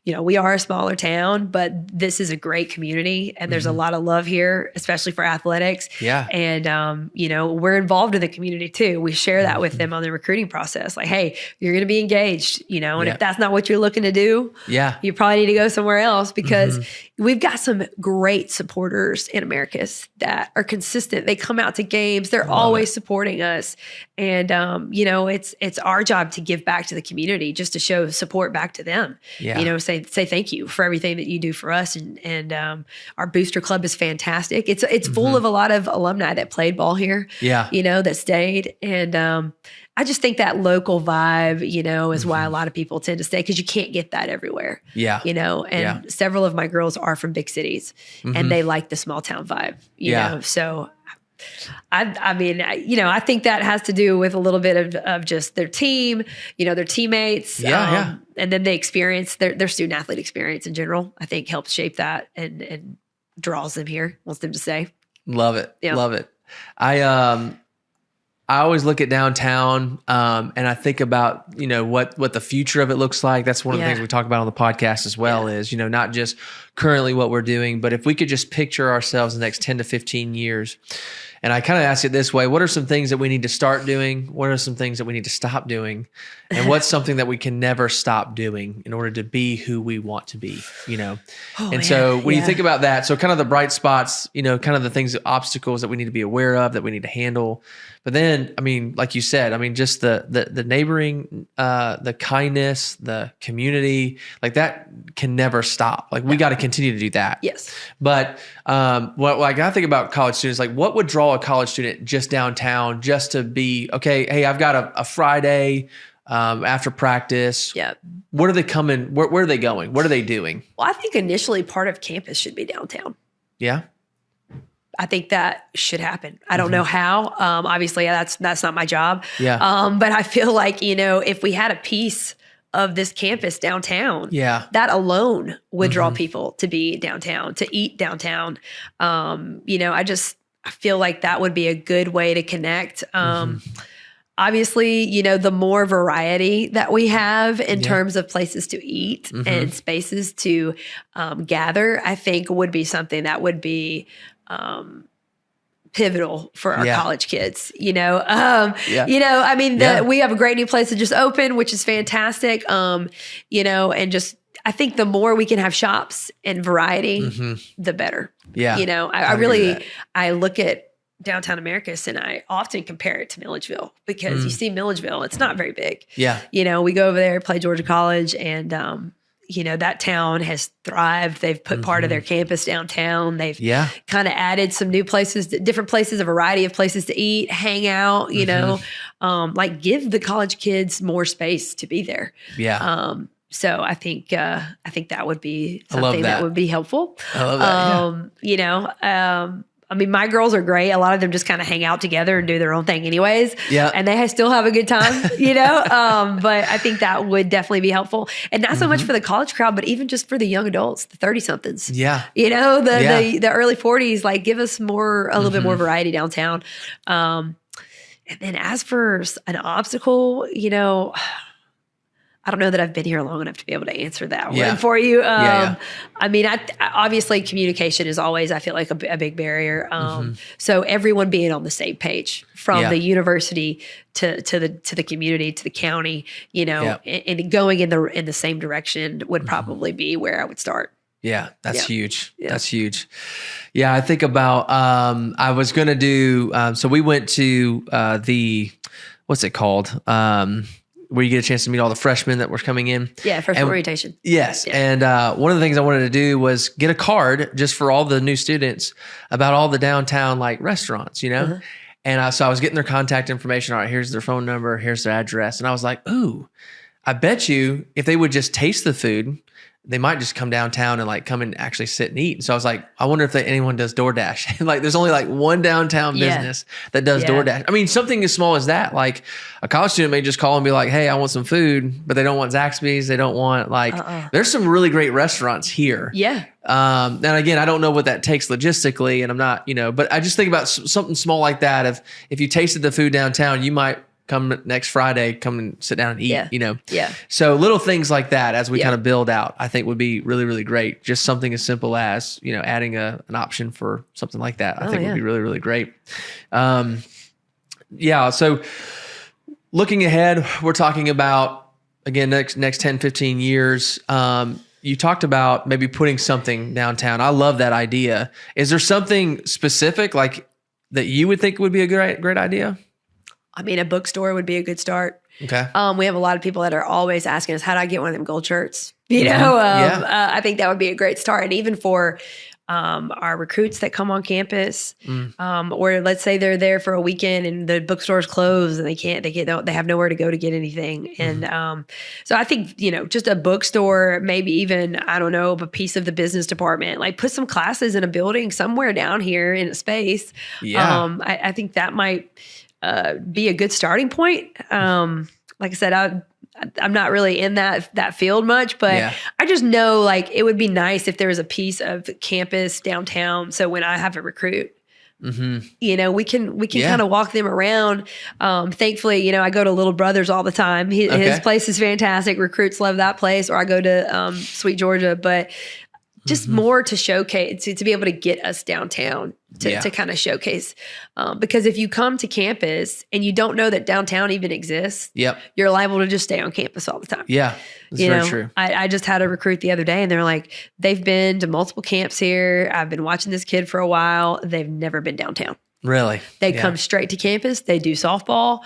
We are a smaller town, but this is a great community and there's a lot of love here, especially for athletics.
Yeah.
And, we're involved in the community too. We share that with them on the recruiting process. Hey, you're going to be engaged, and if that's not what you're looking to do, you probably need to go somewhere else, because we've got some great supporters in Americus that are consistent. They come out to games. They're always supporting us. And, it's our job to give back to the community, just to show support back to them. Say thank you for everything that you do for us. And our booster club is fantastic. It's full of a lot of alumni that played ball here, that stayed. And, I just think that local vibe, is why a lot of people tend to stay, because you can't get that everywhere. And several of my girls are from big cities and they like the small town vibe, you know? So I think that has to do with a little bit of just their team, their teammates, and then they experience their student athlete experience in general, I think helps shape that and draws them here, wants them to stay.
Love it. Love it. I always look at downtown and I think about, what the future of it looks like. That's one of the things we talk about on the podcast as well is, not just currently what we're doing, but if we could just picture ourselves in the next 10 to 15 years. And I kind of ask it this way: what are some things that we need to start doing? What are some things that we need to stop doing? And what's something that we can never stop doing in order to be who we want to be, So when you think about that, so kind of the bright spots, kind of the things, the obstacles that we need to be aware of, that we need to handle. But then, like you said, just the neighboring, the kindness, the community, that can never stop. We got to continue to do that.
Yes.
But I think about college students, what would draw a college student just downtown just to be, okay, hey, I've got a Friday after practice.
Yeah.
What are they coming? Where are they going? What are they doing?
Well, I think initially part of campus should be downtown.
Yeah.
I think that should happen. I don't know how. Obviously, that's not my job.
Yeah.
But I feel like, if we had a piece of this campus downtown, that alone would draw people to be downtown, to eat downtown. I feel like that would be a good way to connect. Obviously, the more variety that we have in terms of places to eat and spaces to gather, I think would be something that would be pivotal for our college kids, we have a great new place that just opened, which is fantastic. And just, I think the more we can have shops and variety, the better.
Yeah.
I look at downtown Americus and I often compare it to Milledgeville, because you see Milledgeville, it's not very big.
Yeah.
We go over there, play Georgia College, and, that town has thrived. They've put part of their campus downtown. They've kind of added some new places, different places, a variety of places to eat, hang out, give the college kids more space to be there.
Yeah.
So I think that would be something that would be helpful.
I love that.
My girls are great. A lot of them just kind of hang out together and do their own thing anyways. Yeah. And they still have a good time, but I think that would definitely be helpful. And not so much for the college crowd, but even just for the young adults, the 30 somethings.
Yeah.
The early 40s, give us a little bit more variety downtown. And then as for an obstacle, I don't know that I've been here long enough to be able to answer that one for you. Obviously communication is always, I feel like, a big barrier. So everyone being on the same page, from the university to the community, to the county, and going in the same direction would probably be where I would start.
Yeah, that's huge. Yeah. That's huge. Yeah, I think about, I was going to do, so we went to what's it called? where you get a chance to meet all the freshmen that were coming in.
Yeah, freshman orientation.
Yes. Yeah. And one of the things I wanted to do was get a card just for all the new students about all the downtown like restaurants, you know? Uh-huh. And so I was getting their contact information. All right, here's their phone number, here's their address. And I was like, ooh, I bet you if they would just taste the food, they might just come downtown and like come and actually sit and eat. And so I was like, I wonder if anyone does DoorDash. Like there's only like one downtown business that does DoorDash. I mean, something as small as that, like a college student may just call and be like, hey, I want some food, but they don't want Zaxby's. They don't want like, there's some really great restaurants here.
Yeah.
And again, I don't know what that takes logistically and I'm not, but I just think about something small like that. If you tasted the food downtown, you might come next Friday, come and sit down and eat,
Yeah.
So little things like that as we kind of build out, I think would be really, really great. Just something as simple as, adding an option for something like that, I think would be really, really great. So looking ahead, we're talking about, again, next 10, 15 years. You talked about maybe putting something downtown. I love that idea. Is there something specific like that you would think would be a great idea?
I mean, a bookstore would be a good start.
Okay.
We have a lot of people that are always asking us, how do I get one of them gold shirts? I think that would be a great start. And even for our recruits that come on campus, or let's say they're there for a weekend and the bookstore's closed and they have nowhere to go to get anything. And so I think, just a bookstore, maybe even, I don't know, a piece of the business department, like put some classes in a building somewhere down here in a space. Yeah. I think that might be a good starting point. Like I said, I'm not really in that field much, but I just know like it would be nice if there was a piece of campus downtown. So when I have a recruit, we can kind of walk them around. Thankfully, I go to Little Brothers all the time. His place is fantastic. Recruits love that place. Or I go to Sweet Georgia, but just more to showcase, to be able to get us downtown to kind of showcase. Because if you come to campus and you don't know that downtown even exists, you're liable to just stay on campus all the time.
Yeah, that's very true.
I just had a recruit the other day and they're like, they've been to multiple camps here. I've been watching this kid for a while. They've never been downtown.
Really?
They come straight to campus. They do softball.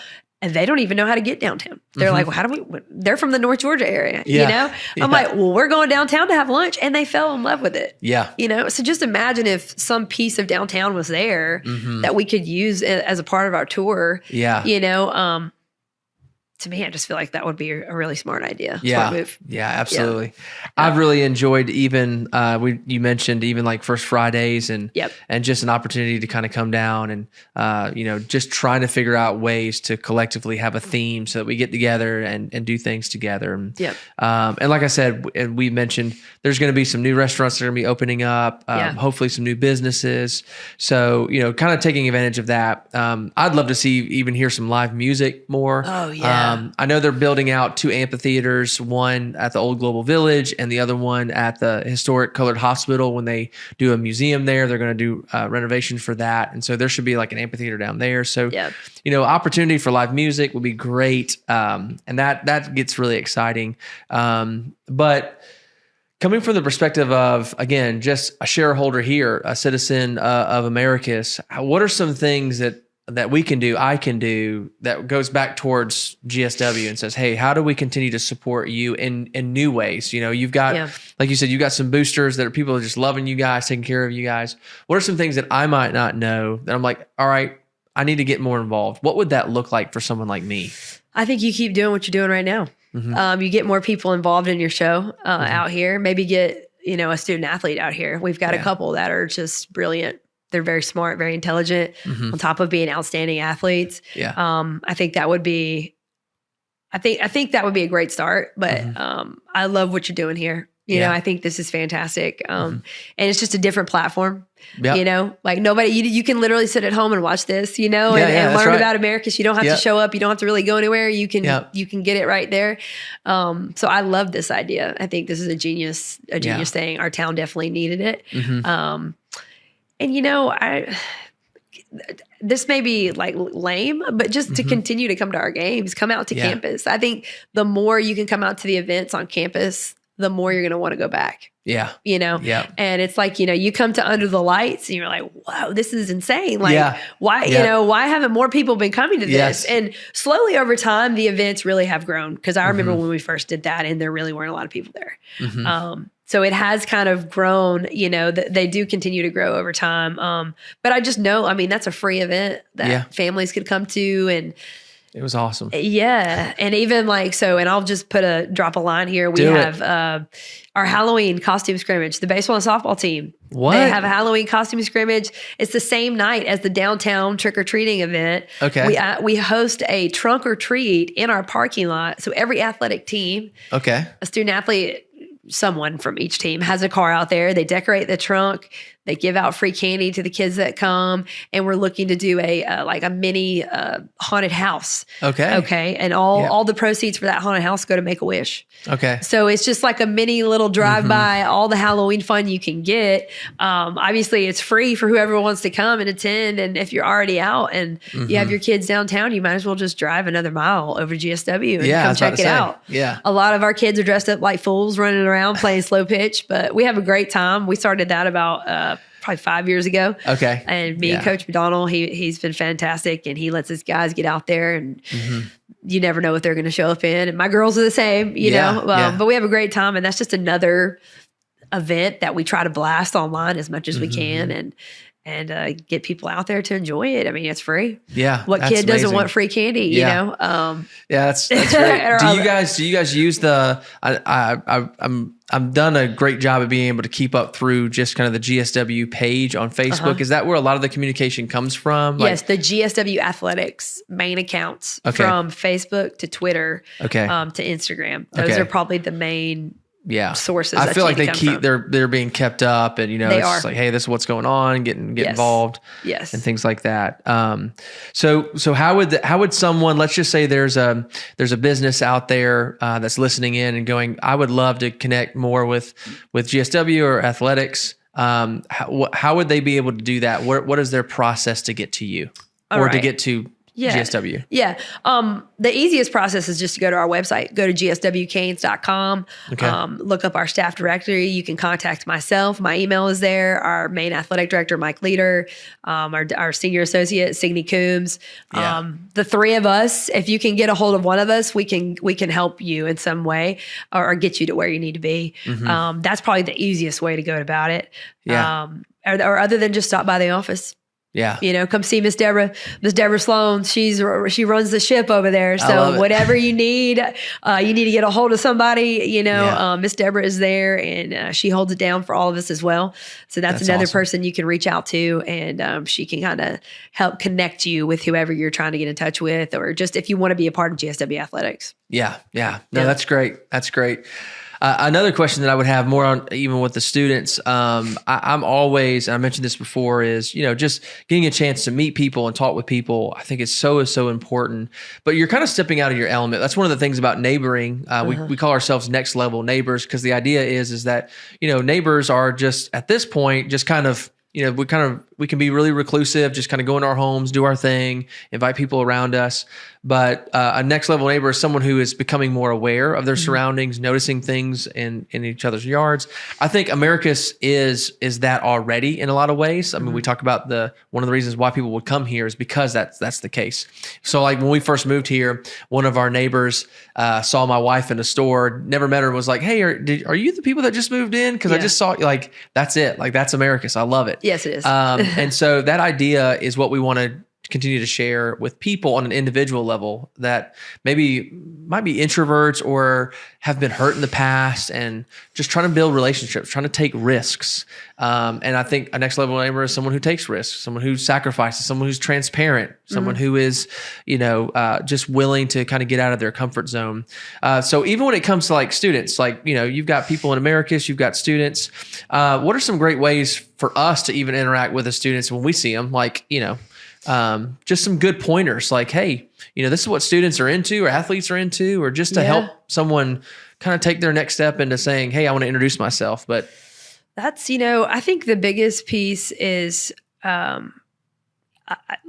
And they don't even know how to get downtown. They're like, well, they're from the North Georgia area, I'm like, well, we're going downtown to have lunch. And they fell in love with it. Yeah. So just imagine if some piece of downtown was there that we could use as a part of our tour. Yeah. To me, I just feel like that would be a really smart idea. Smart move.
Yeah, absolutely. Yeah. I've really enjoyed even, you mentioned even like First Fridays and just an opportunity to kind of come down and, just trying to figure out ways to collectively have a theme so that we get together and do things together. And, and like I said, and we mentioned there's going to be some new restaurants that are going to be opening up, hopefully some new businesses. So, kind of taking advantage of that. I'd love to even hear some live music more.
Oh, yeah.
I know they're building out 2 amphitheaters, one at the Old Global Village and the other one at the historic Colored Hospital. When they do a museum there, they're going to do renovations for that. And so there should be like an amphitheater down there. So, opportunity for live music would be great. And that gets really exciting. But coming from the perspective of, again, just a shareholder here, a citizen of Americus, what are some things that we can do, I can do, that goes back towards GSW and says, hey, how do we continue to support you in new ways? You've got, like you said, you've got some boosters that are people just loving you guys, taking care of you guys. What are some things that I might not know that I'm like, all right, I need to get more involved? What would that look like for someone like me?
I think you keep doing what you're doing right now. You get more people involved in your show out here. Maybe get, a student athlete out here. We've got a couple that are just brilliant. They're very smart, very intelligent, on top of being outstanding athletes. Yeah. I think that would be, I think that would be a great start, but I love what you're doing here. I think this is fantastic. And it's just a different platform, like nobody, you can literally sit at home and watch this, and learn about Americus. You don't have to show up. You don't have to really go anywhere. You can get it right there. So I love this idea. I think this is a genius thing. Our town definitely needed it. And this may be like lame, but just to continue to come to our games, come out to campus. I think the more you can come out to the events on campus, the more you're going to want to go back.
Yeah.
You know?
Yeah.
And it's like, you know, you come to Under the Lights and you're like, wow, this is insane. Like, why, you know, why haven't more people been coming to this? And slowly over time, the events really have grown. Cause I remember when we first did that and there really weren't a lot of people there. So it has kind of grown, you know, they do continue to grow over time. But I just know, I mean, that's a free event that families could come to, and
it was awesome.
Yeah. And even like, so, and I'll just drop a line here. We have our Halloween costume scrimmage, the baseball and softball team.
What?
They have a Halloween costume scrimmage. It's the same night as the downtown trick-or-treating event.
Okay.
We host a trunk or treat in our parking lot. So every athletic team, a student athlete, someone from each team has a car out there. They decorate the trunk. They give out free candy to the kids that come, and we're looking to do a mini haunted house. Okay. And all the proceeds for that haunted house go to Make-A-Wish.
Okay.
So it's just like a mini little drive-by, all the Halloween fun you can get. Obviously, it's free for whoever wants to come and attend. And if you're already out and you have your kids downtown, you might as well just drive another mile over to GSW and come check it out.
Yeah.
A lot of our kids are dressed up like fools running around playing slow pitch, but we have a great time. We started that about probably 5 years ago.
Okay.
And me and Coach McDonald, he's been fantastic, and he lets his guys get out there, and you never know what they're going to show up in. And my girls are the same, you know, but we have a great time, and that's just another event that we try to blast online as much as we can, and get people out there to enjoy it. I mean, it's free.
Yeah.
What kid doesn't want free candy, you know?
That's great. Do you guys use I've done a great job of being able to keep up through just kind of the GSW page on Facebook. Is that where a lot of the communication comes from?
Yes, the GSW Athletics main accounts from Facebook to Twitter to Instagram. Those are probably the main sources.
I feel like they're being kept up, and you know, it's just like, hey, this is what's going on, get involved, and things like that. So how would someone, let's just say there's a business out there that's listening in and going, I would love to connect more with GSW or athletics. How would they be able to do that? What is their process to get to you to get to GSW?
Yeah. The easiest process is just to go to our website, go to gswcanes.com, look up our staff directory. You can contact myself. My email is there. Our main athletic director, Mike Leader, our senior associate, Signe Coombs. The three of us, if you can get a hold of one of us, we can help you in some way or get you to where you need to be. That's probably the easiest way to go about it. Or other than just stop by the office.
Yeah.
You know, come see Miss Deborah Sloan. She runs the ship over there. So whatever you need to get a hold of somebody, you know, Miss Deborah is there, and she holds it down for all of us as well. So that's another person you can reach out to, and she can kind of help connect you with whoever you're trying to get in touch with, or just if you want to be a part of GSW Athletics.
Yeah. No, that's great. That's great. Another question that I would have more on, even with the students, I'm always, and I mentioned this before, is, you know, just getting a chance to meet people and talk with people. I think it's so important, but you're kind of stepping out of your element. That's one of the things about neighboring. We call ourselves next level neighbors, because the idea is that, you know, neighbors are just at this point, just kind of, you know, we can be really reclusive, just kind of go into our homes, do our thing, invite people around us. But a next level neighbor is someone who is becoming more aware of their surroundings, noticing things in each other's yards. I think Americus is that already in a lot of ways. I mean, we talk about one of the reasons why people would come here is because that's the case. So like when we first moved here, one of our neighbors saw my wife in a store, never met her, and was like, hey, are you the people that just moved in? Because I just saw you. Like, that's it. Like, that's Americus. I love it.
Yes, it is.
And so that idea is what we want to continue to share with people on an individual level that might be introverts or have been hurt in the past, and just trying to build relationships, trying to take risks. And I think a next level neighbor is someone who takes risks, someone who sacrifices, someone who's transparent, someone who is, you know, just willing to kind of get out of their comfort zone. So even when it comes to like students, like, you know, you've got people in Americus, you've got students. What are some great ways for us to even interact with the students when we see them? Like, you know, just some good pointers, like, hey, you know, this is what students are into or athletes are into, or just to help someone kind of take their next step into saying, hey, I want to introduce myself. But
that's, you know, I think the biggest piece is,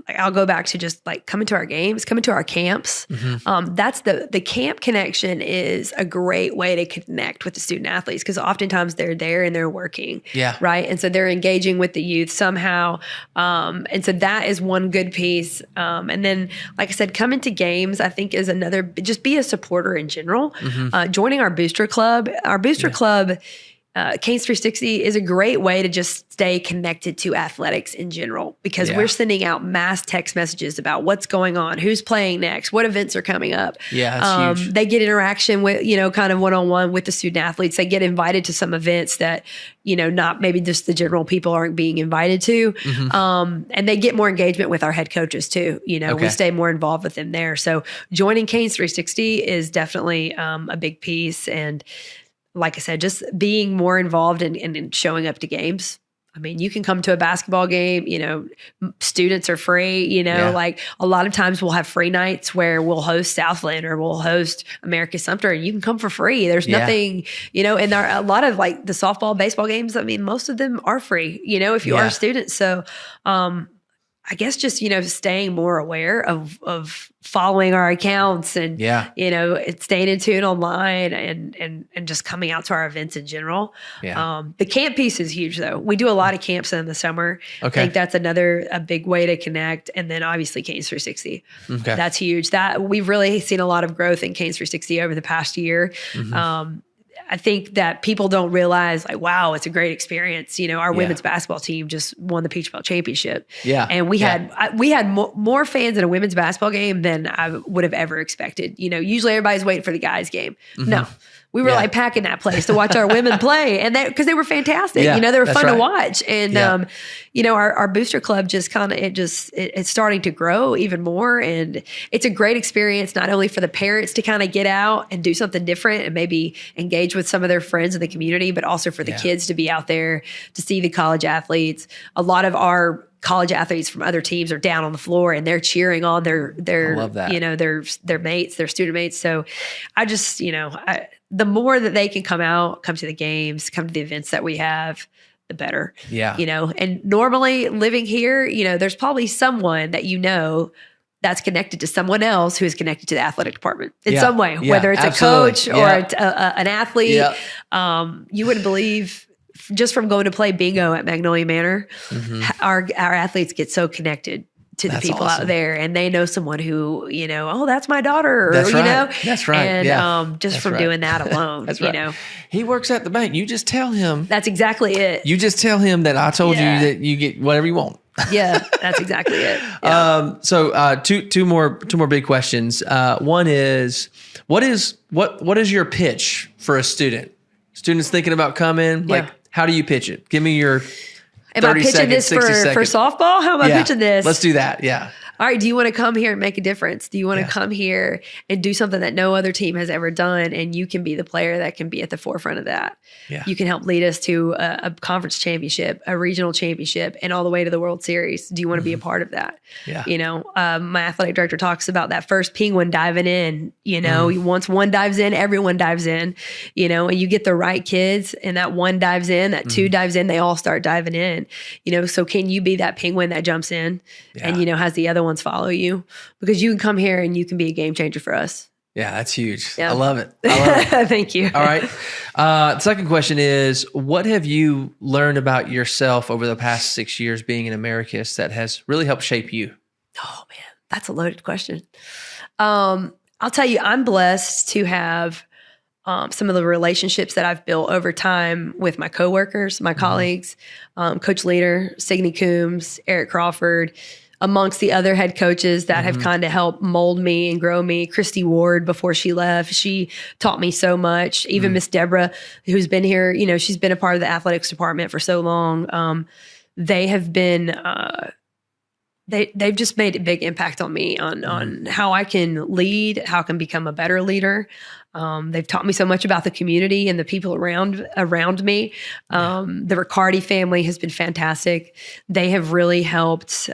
I'll go back to just like coming to our games, coming to our camps. That's the camp connection is a great way to connect with the student athletes because oftentimes they're there and they're working.
Yeah.
Right. And so they're engaging with the youth somehow. And so that is one good piece. And then, like I said, coming to games, I think is another, just be a supporter in general. Joining our booster club, club, Canes 360 is a great way to just stay connected to athletics in general because we're sending out mass text messages about what's going on, who's playing next, what events are coming up.
Yeah, that's huge.
They get interaction with, kind of one-on-one with the student athletes. They get invited to some events that, not maybe just the general people aren't being invited to. And they get more engagement with our head coaches too. We stay more involved with them there. So joining Canes 360 is definitely a big piece. And like I said, just being more involved in showing up to games. I mean, you can come to a basketball game, students are free, like a lot of times we'll have free nights where we'll host Southland or we'll host Americus Sumter and you can come for free. There's nothing, and a lot of like the softball, baseball games, I mean, most of them are free, if you are a student. So, I guess just, staying more aware of following our accounts and, staying in tune online and just coming out to our events in general. The camp piece is huge though. We do a lot of camps in the summer. I think that's a big way to connect. And then obviously Canes 360. That's huge. That we've really seen a lot of growth in Canes 360 over the past year. I think that people don't realize like, wow, it's a great experience. Our women's basketball team just won the Peach Belt Championship. And we had more fans at a women's basketball game than I would have ever expected. Usually everybody's waiting for the guys game. No, we were like packing that place to watch our women play and because they were fantastic. They were fun to watch. And, our booster club just it's starting to grow even more. And it's a great experience, not only for the parents to kind of get out and do something different and maybe engage with some of their friends in the community, but also for the kids to be out there to see the college athletes. A lot of our college athletes from other teams are down on the floor and they're cheering on their their mates, their student mates. So I just, the more that they can come to the games, come to the events that we have, the better. And normally living here, there's probably someone that that's connected to someone else who is connected to the athletic department in some way, whether it's a coach or an athlete. You wouldn't believe, just from going to play bingo at Magnolia Manor, our athletes get so connected to the people out there and they know someone who, oh, that's my daughter, or,
That's right.
And just from doing that alone,
He works at the bank. You just tell him.
That's exactly it.
You just tell him that I told you that you get whatever you want.
That's exactly it.
So two more big questions. One is, what is your pitch for a student? Students thinking about coming, like, how do you pitch it? Give me your 30
Am I pitching
seconds,
this for softball? How am I pitching this?
Let's do that. Yeah.
All right, do you want to come here and make a difference? Do you want to come here and do something that no other team has ever done? And you can be the player that can be at the forefront of that. You can help lead us to a conference championship, a regional championship, and all the way to the World Series. Do you want to be a part of that? My athletic director talks about that first penguin diving in. Once one dives in, everyone dives in, and you get the right kids and that one dives in, that two dives in, they all start diving in, so can you be that penguin that jumps in and, has the other ones follow you? Because you can come here and you can be a game changer for us.
Yeah, that's huge. I love it.
Thank you.
All right. The second question is, what have you learned about yourself over the past 6 years being in Americus that has really helped shape you?
Oh man, that's a loaded question. I'll tell you, I'm blessed to have some of the relationships that I've built over time with my coworkers, my colleagues, Coach Leader, Signe Coombs, Eric Crawford, amongst the other head coaches that have kind of helped mold me and grow me. Christy Ward, before she left, she taught me so much. Even Miss Deborah, who's been here, she's been a part of the athletics department for so long. They have been, they've just made a big impact on me on how I can lead, how I can become a better leader. They've taught me so much about the community and the people around me. The Riccardi family has been fantastic. They have really helped.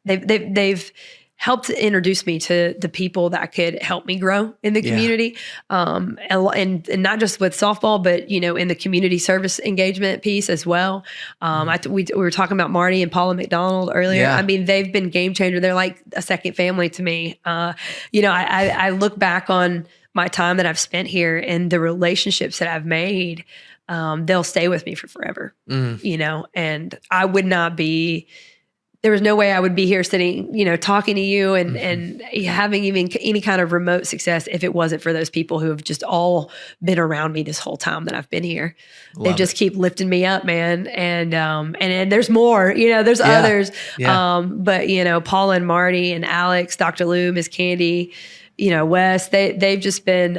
They've helped introduce me to the people that could help me grow in the community. And not just with softball, but, you know, in the community service engagement piece as well. We were talking about Marty and Paula McDonald earlier. I mean, they've been game changer. They're like a second family to me. You know, I look back on my time that I've spent here and the relationships that I've made. They'll stay with me for forever, you know, and I would not be, there was no way I would be here sitting, you know, talking to you and having even any kind of remote success if it wasn't for those people who have just all been around me this whole time that I've been here. They just keep lifting me up, man. And there's more, you know, there's others. But, you know, Paula and Marty and Alex, Dr. Lou, Miss Candy, you know, Wes, they've just been,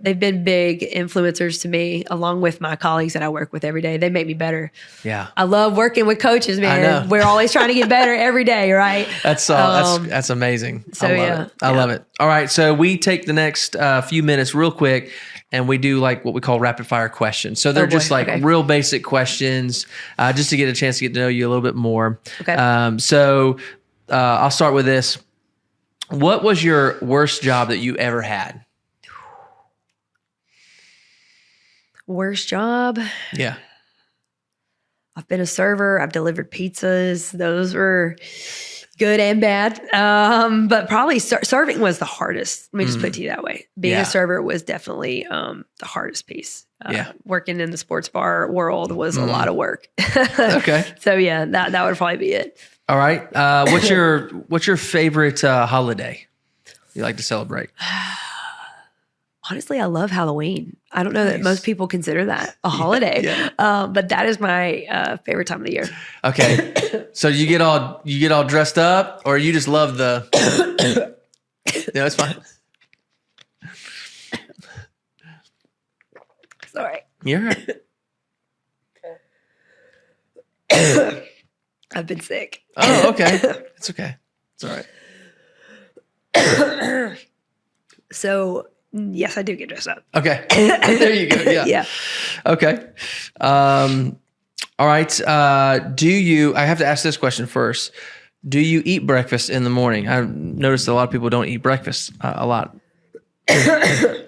they've been big influencers to me, along with my colleagues that I work with every day. They make me better. Yeah. I love working with coaches, man. We're always trying to get better every day, right?
That's amazing.
So
I love it. All right. So we take the next few minutes real quick and we do like what we call rapid fire questions. So they're just like real basic questions, just to get a chance to get to know you a little bit more. Okay. So I'll start with this. What was your worst job that you ever had?
Worst job?
Yeah.
I've been a server. I've delivered pizzas. Those were good and bad. But probably serving was the hardest. Let me just put it to you that way. Being a server was definitely the hardest piece. Working in the sports bar world was a lot of work.
Okay.
So yeah, that would probably be it.
All right. What's your favorite holiday you like to celebrate?
Honestly, I love Halloween. I don't know that most people consider that a holiday, but that is my favorite time of the year.
Okay. So you get all dressed up, or you just love the? No, it's fine.
Sorry.
You're right.
I've been sick.
Oh, okay. It's okay. It's all right.
So, yes, I do get dressed up.
Okay. There you go. Yeah.
Yeah.
Okay. All right. I have to ask this question first. Do you eat breakfast in the morning? I've noticed a lot of people don't eat breakfast a lot.
I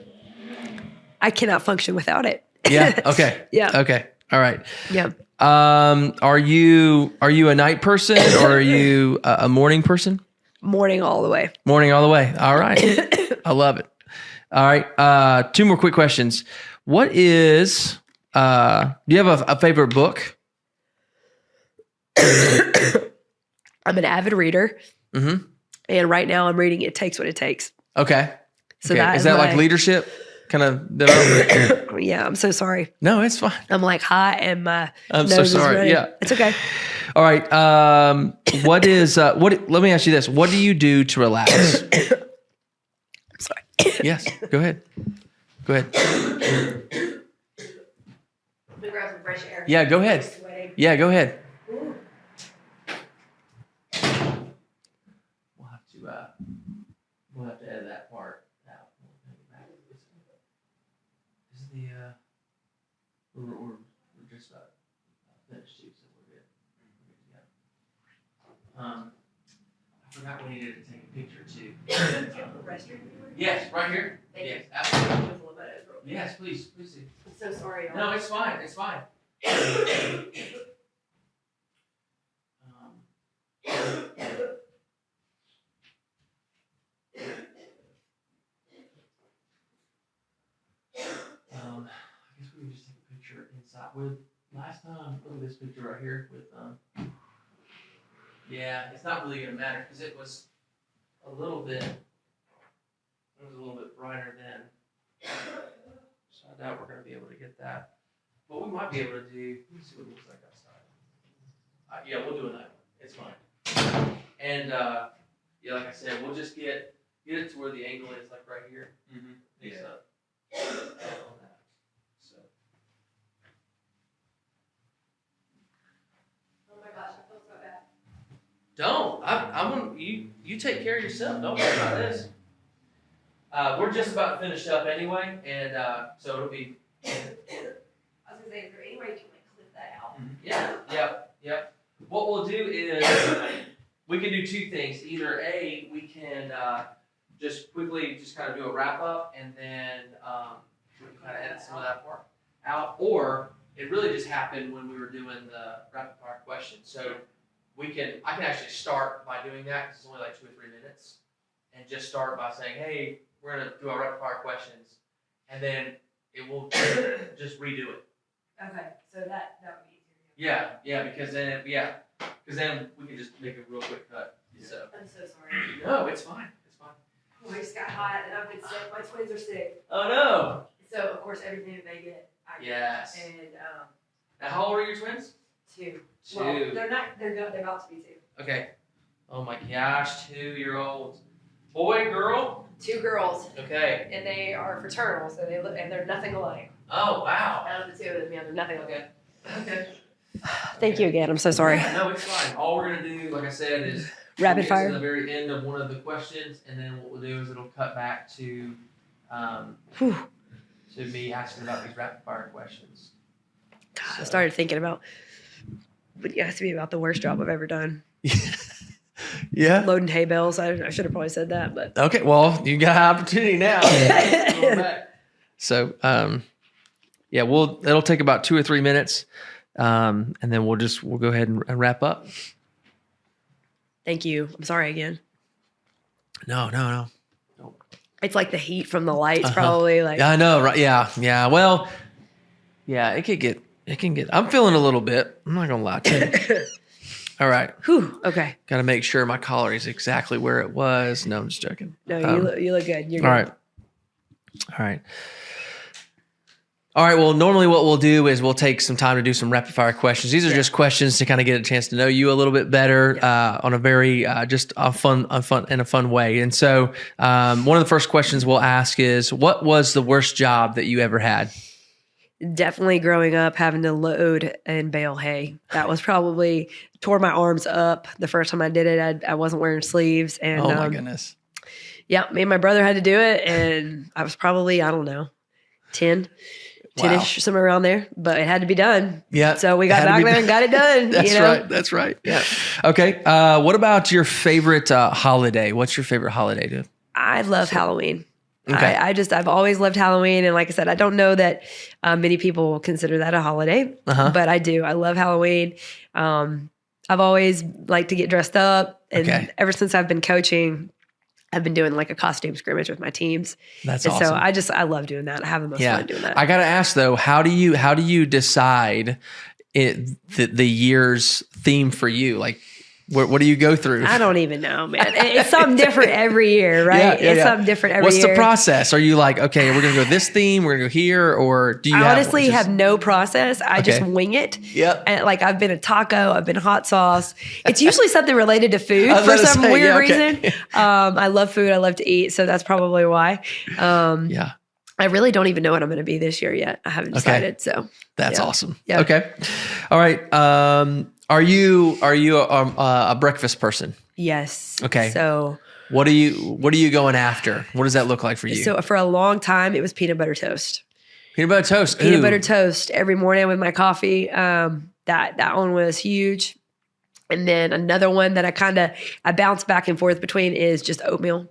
cannot function without it.
Yeah. Okay.
Yeah.
Okay. All right.
Yeah.
Are you a night person or are you a morning person?
Morning all the way.
Morning all the way. All right. I love it. All right. Two more quick questions. What is, do you have a favorite book?
I'm an avid reader. Mm-hmm. And right now I'm reading It Takes What It Takes.
Okay.
So
is that like leadership? Kind of.
Yeah, I'm so sorry.
No, it's fine.
I'm like hot and my
I'm
nose
so sorry.
is ready.
Yeah,
it's okay.
All right. What is what? Let me ask you this: what do you do to relax?
I'm sorry.
Yes. Go ahead. Go ahead.
Let me grab some fresh air.
Yeah. Go ahead. Yeah. Go ahead. We'll have to edit that part out. This is the we're just about finished too, so we're good. I forgot we needed to take a picture too. Yes, right here. Yes, absolutely. Yes, please do.
I'm so sorry.
No, it's fine. It's fine. I guess we can just take a picture inside. With last time, look at this picture right here. With yeah, it's not really gonna matter because it was a little bit. It was a little bit brighter then, so I doubt we're gonna be able to get that. But we might be able to do. Let's see what it looks like outside. Yeah, we'll do a night one. It's fine. And yeah, like I said, we'll just get it to where the angle is, like right here. Mm-hmm. Yeah. So.
Oh my gosh, I feel so bad.
Don't. I want you take care of yourself. Don't worry about this. We're just about finished up anyway, and so it'll be.
I was gonna say, is there any way you can like clip that out?
Yeah. What we'll do is we can do two things. Either A, we can just quickly just kind of do a wrap up, and then we can kind of edit some of that part out. Or it really just happened when we were doing the rapid fire questions. So I can actually start by doing that because it's only like 2 or 3 minutes, and just start by saying, hey, we're gonna do our rapid fire questions, and then it will just redo it.
Okay, so that would be
easier. Yeah, because then we can just make a real quick cut. So
I'm so sorry.
No, it's fine. It's fine.
I just got hot and I've been sick. My twins are sick.
Oh no.
So of course everything that they get, I get.
Yes.
And
now how old are your twins?
2.
2.
Well, they're about to be 2.
Okay. Oh my gosh, 2-year-olds. Boy, girl?
2 girls.
Okay.
And they are fraternal, so they're nothing alike.
Oh wow.
Out of the 2 of them, yeah, they're nothing alike.
Okay.
Thank you again. I'm so sorry.
Yeah, no, it's fine. All we're gonna do, like I said, is
rapid fire
to the very end of one of the questions, and then what we'll do is it'll cut back to me asking about these rapid fire questions.
God, I started thinking about, but it has to be about the worst job I've ever done.
Yeah.
Loading hay bales. I should have probably said that, but
okay. Well, you got an opportunity now. So, yeah, it'll take about 2 or 3 minutes, and then we'll go ahead and wrap up.
Thank you. I'm sorry again.
No.
It's like the heat from the lights, probably. Like
yeah, I know, right? Yeah. Well, yeah, it can get. I'm feeling a little bit. I'm not gonna lie to you. All right.
Whew. Okay.
Got to make sure my collar is exactly where it was. No, I'm just joking.
No, you look good. You're
good. All right. Well, normally what we'll do is we'll take some time to do some rapid fire questions. These are just questions to kind of get a chance to know you a little bit better on a very just a fun way. And so one of the first questions we'll ask is, what was the worst job that you ever had?
Definitely growing up having to load and bale hay. That was probably tore my arms up the first time I did it. I wasn't wearing sleeves. And
oh my goodness.
Yeah, me and my brother had to do it. And I was probably, I don't know, 10-ish, somewhere around there. But it had to be done. Yeah. So we got back there and got it done.
That's right. Yeah. Okay. What about your favorite holiday? What's your favorite holiday, dude?
I love Halloween. Okay. I've always loved Halloween. And like I said, I don't know that many people consider that a holiday, but I do. I love Halloween. I've always liked to get dressed up. And ever since I've been coaching, I've been doing like a costume scrimmage with my teams.
That's awesome.
So I love doing that. I have the most fun doing that.
I got to ask though, how do you decide the year's theme for you? Like, what do you go through?
I don't even know, man. It's something different every year, right? It's something different every year.
What's the process? Are you like, okay, we're going to go this theme, we're going to go here, or do you
honestly have no process? I just wing it.
Yep.
And like I've been a taco, I've been hot sauce. It's usually something related to food for some weird reason. I love food. I love to eat. So that's probably why. I really don't even know what I'm going to be this year yet. I haven't decided. So
that's awesome. Yeah. Okay. All right. Are you a breakfast person?
Yes.
Okay.
So
what are you going after? What does that look like for you?
So for a long time, it was peanut butter toast.
Peanut butter toast.
Peanut butter toast every morning with my coffee. That one was huge. And then another one that I bounce back and forth between is just oatmeal.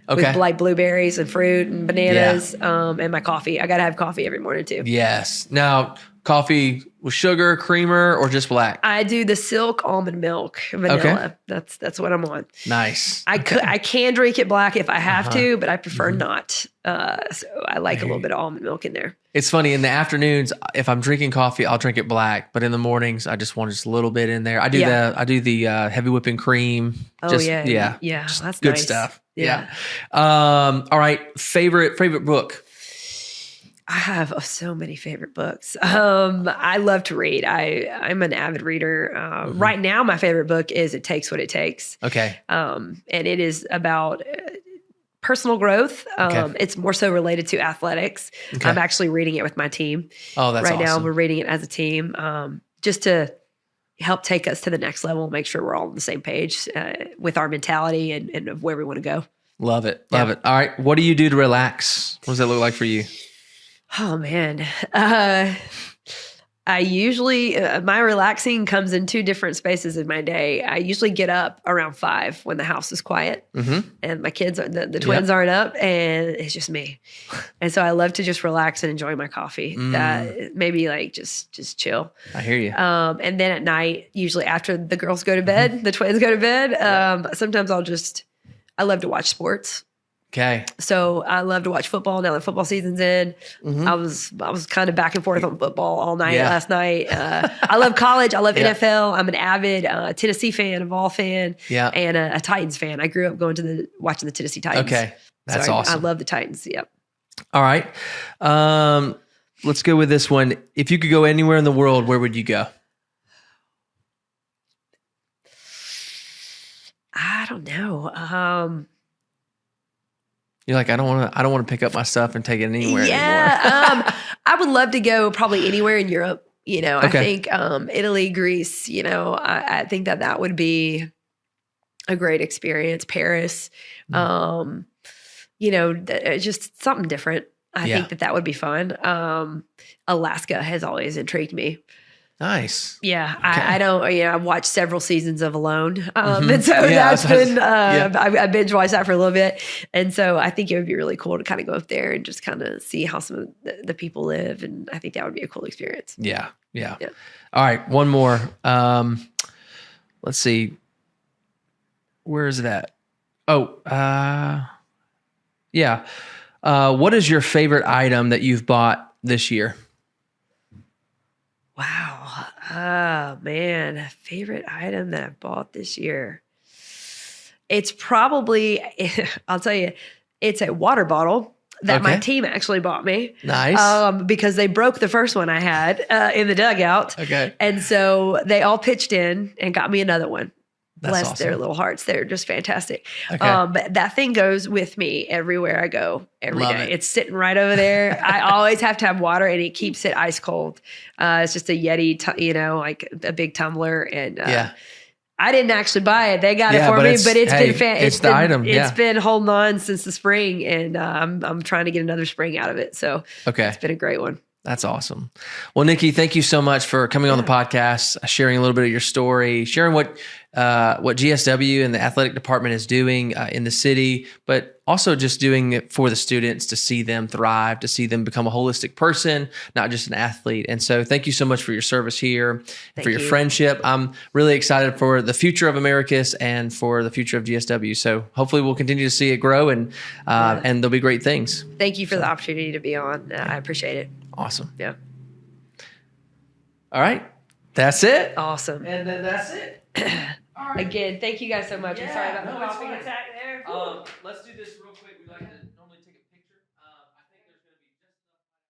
Okay.
With like blueberries and fruit and bananas, and my coffee. I got to have coffee every morning too.
Yes. Now, coffee with sugar, creamer, or just black?
I do the silk almond milk vanilla. Okay. That's what I'm on.
Nice.
I can drink it black if I have to, but I prefer not. So I like a little bit of almond milk in there.
It's funny, in the afternoons, if I'm drinking coffee, I'll drink it black. But in the mornings, I just want just a little bit in there. I do the heavy whipping cream.
Oh yeah. That's
good
nice
stuff. Yeah. All right. Favorite book.
I have so many favorite books. I love to read. I'm an avid reader. Right now, my favorite book is It Takes What It Takes.
Okay.
And it is about personal growth. It's more so related to athletics. Okay. I'm actually reading it with my team.
Oh, that's
right
awesome.
Now. We're reading it as a team, just to help take us to the next level, make sure we're all on the same page with our mentality and of where we want to go.
Love it. Love it. All right. What do you do to relax? What does that look like for you?
Oh man. I usually, my relaxing comes in two different spaces in my day. I usually get up around 5 when the house is quiet and my kids, the twins aren't up, and it's just me. And so I love to just relax and enjoy my coffee. That maybe like just chill.
I hear you.
And then at night, usually after the girls go to bed, the twins go to bed, sometimes I love to watch sports.
Okay.
So I love to watch football now that football season's in. I was kind of back and forth on football all night last night. I love college. I love NFL. I'm an avid Tennessee fan, a Vol fan, and a Titans fan. I grew up watching the Tennessee Titans.
Okay. That's awesome.
I love the Titans. Yep.
All right. Let's go with this one. If you could go anywhere in the world, where would you go?
I don't know.
You're like, I don't want to pick up my stuff and take it anywhere anymore.
I would love to go probably anywhere in Europe. I think Italy, Greece, I think that would be a great experience. Paris, just something different. I think that would be fun. Alaska has always intrigued me.
Nice.
Yeah. Okay. I don't, I've watched several seasons of Alone. And so that's been, I binge watched that for a little bit. And so I think it would be really cool to kind of go up there and just kind of see how some of the people live. And I think that would be a cool experience.
Yeah. All right. One more. Let's see. Where is that? Oh, yeah. What is your favorite item that you've bought this year?
Wow. Oh, man. Favorite item that I bought this year. It's probably, I'll tell you, it's a water bottle that my team actually bought me.
Nice.
Because they broke the first one I had in the dugout.
Okay.
And so they all pitched in and got me another one.
That's
Bless
awesome.
their little hearts. They're just fantastic.
Okay.
But that thing goes with me everywhere I go every
Love
day.
it.
It's sitting right over there. I always have to have water and it keeps it ice cold. It's just a Yeti, like a big tumbler. And I didn't actually buy it. They got it for me, but it's been
it's the item.
It's been holding on since the spring, and I'm trying to get another spring out of it. So it's been a great one.
That's awesome. Well, Nicki, thank you so much for coming on the podcast, sharing a little bit of your story, sharing what GSW and the athletic department is doing in the city, but also just doing it for the students to see them thrive, to see them become a holistic person, not just an athlete. And so thank you so much for your service here, for your friendship. I'm really excited for the future of Americus and for the future of GSW. So hopefully we'll continue to see it grow and there'll be great things.
Thank you for the opportunity to be on. I appreciate it.
Awesome.
Yeah.
All right. That's it.
Awesome.
And then that's it.
All right. Again, thank you guys so much. I'm sorry about the
coughing
attack there.
Let's do this real quick. We like to normally take a picture.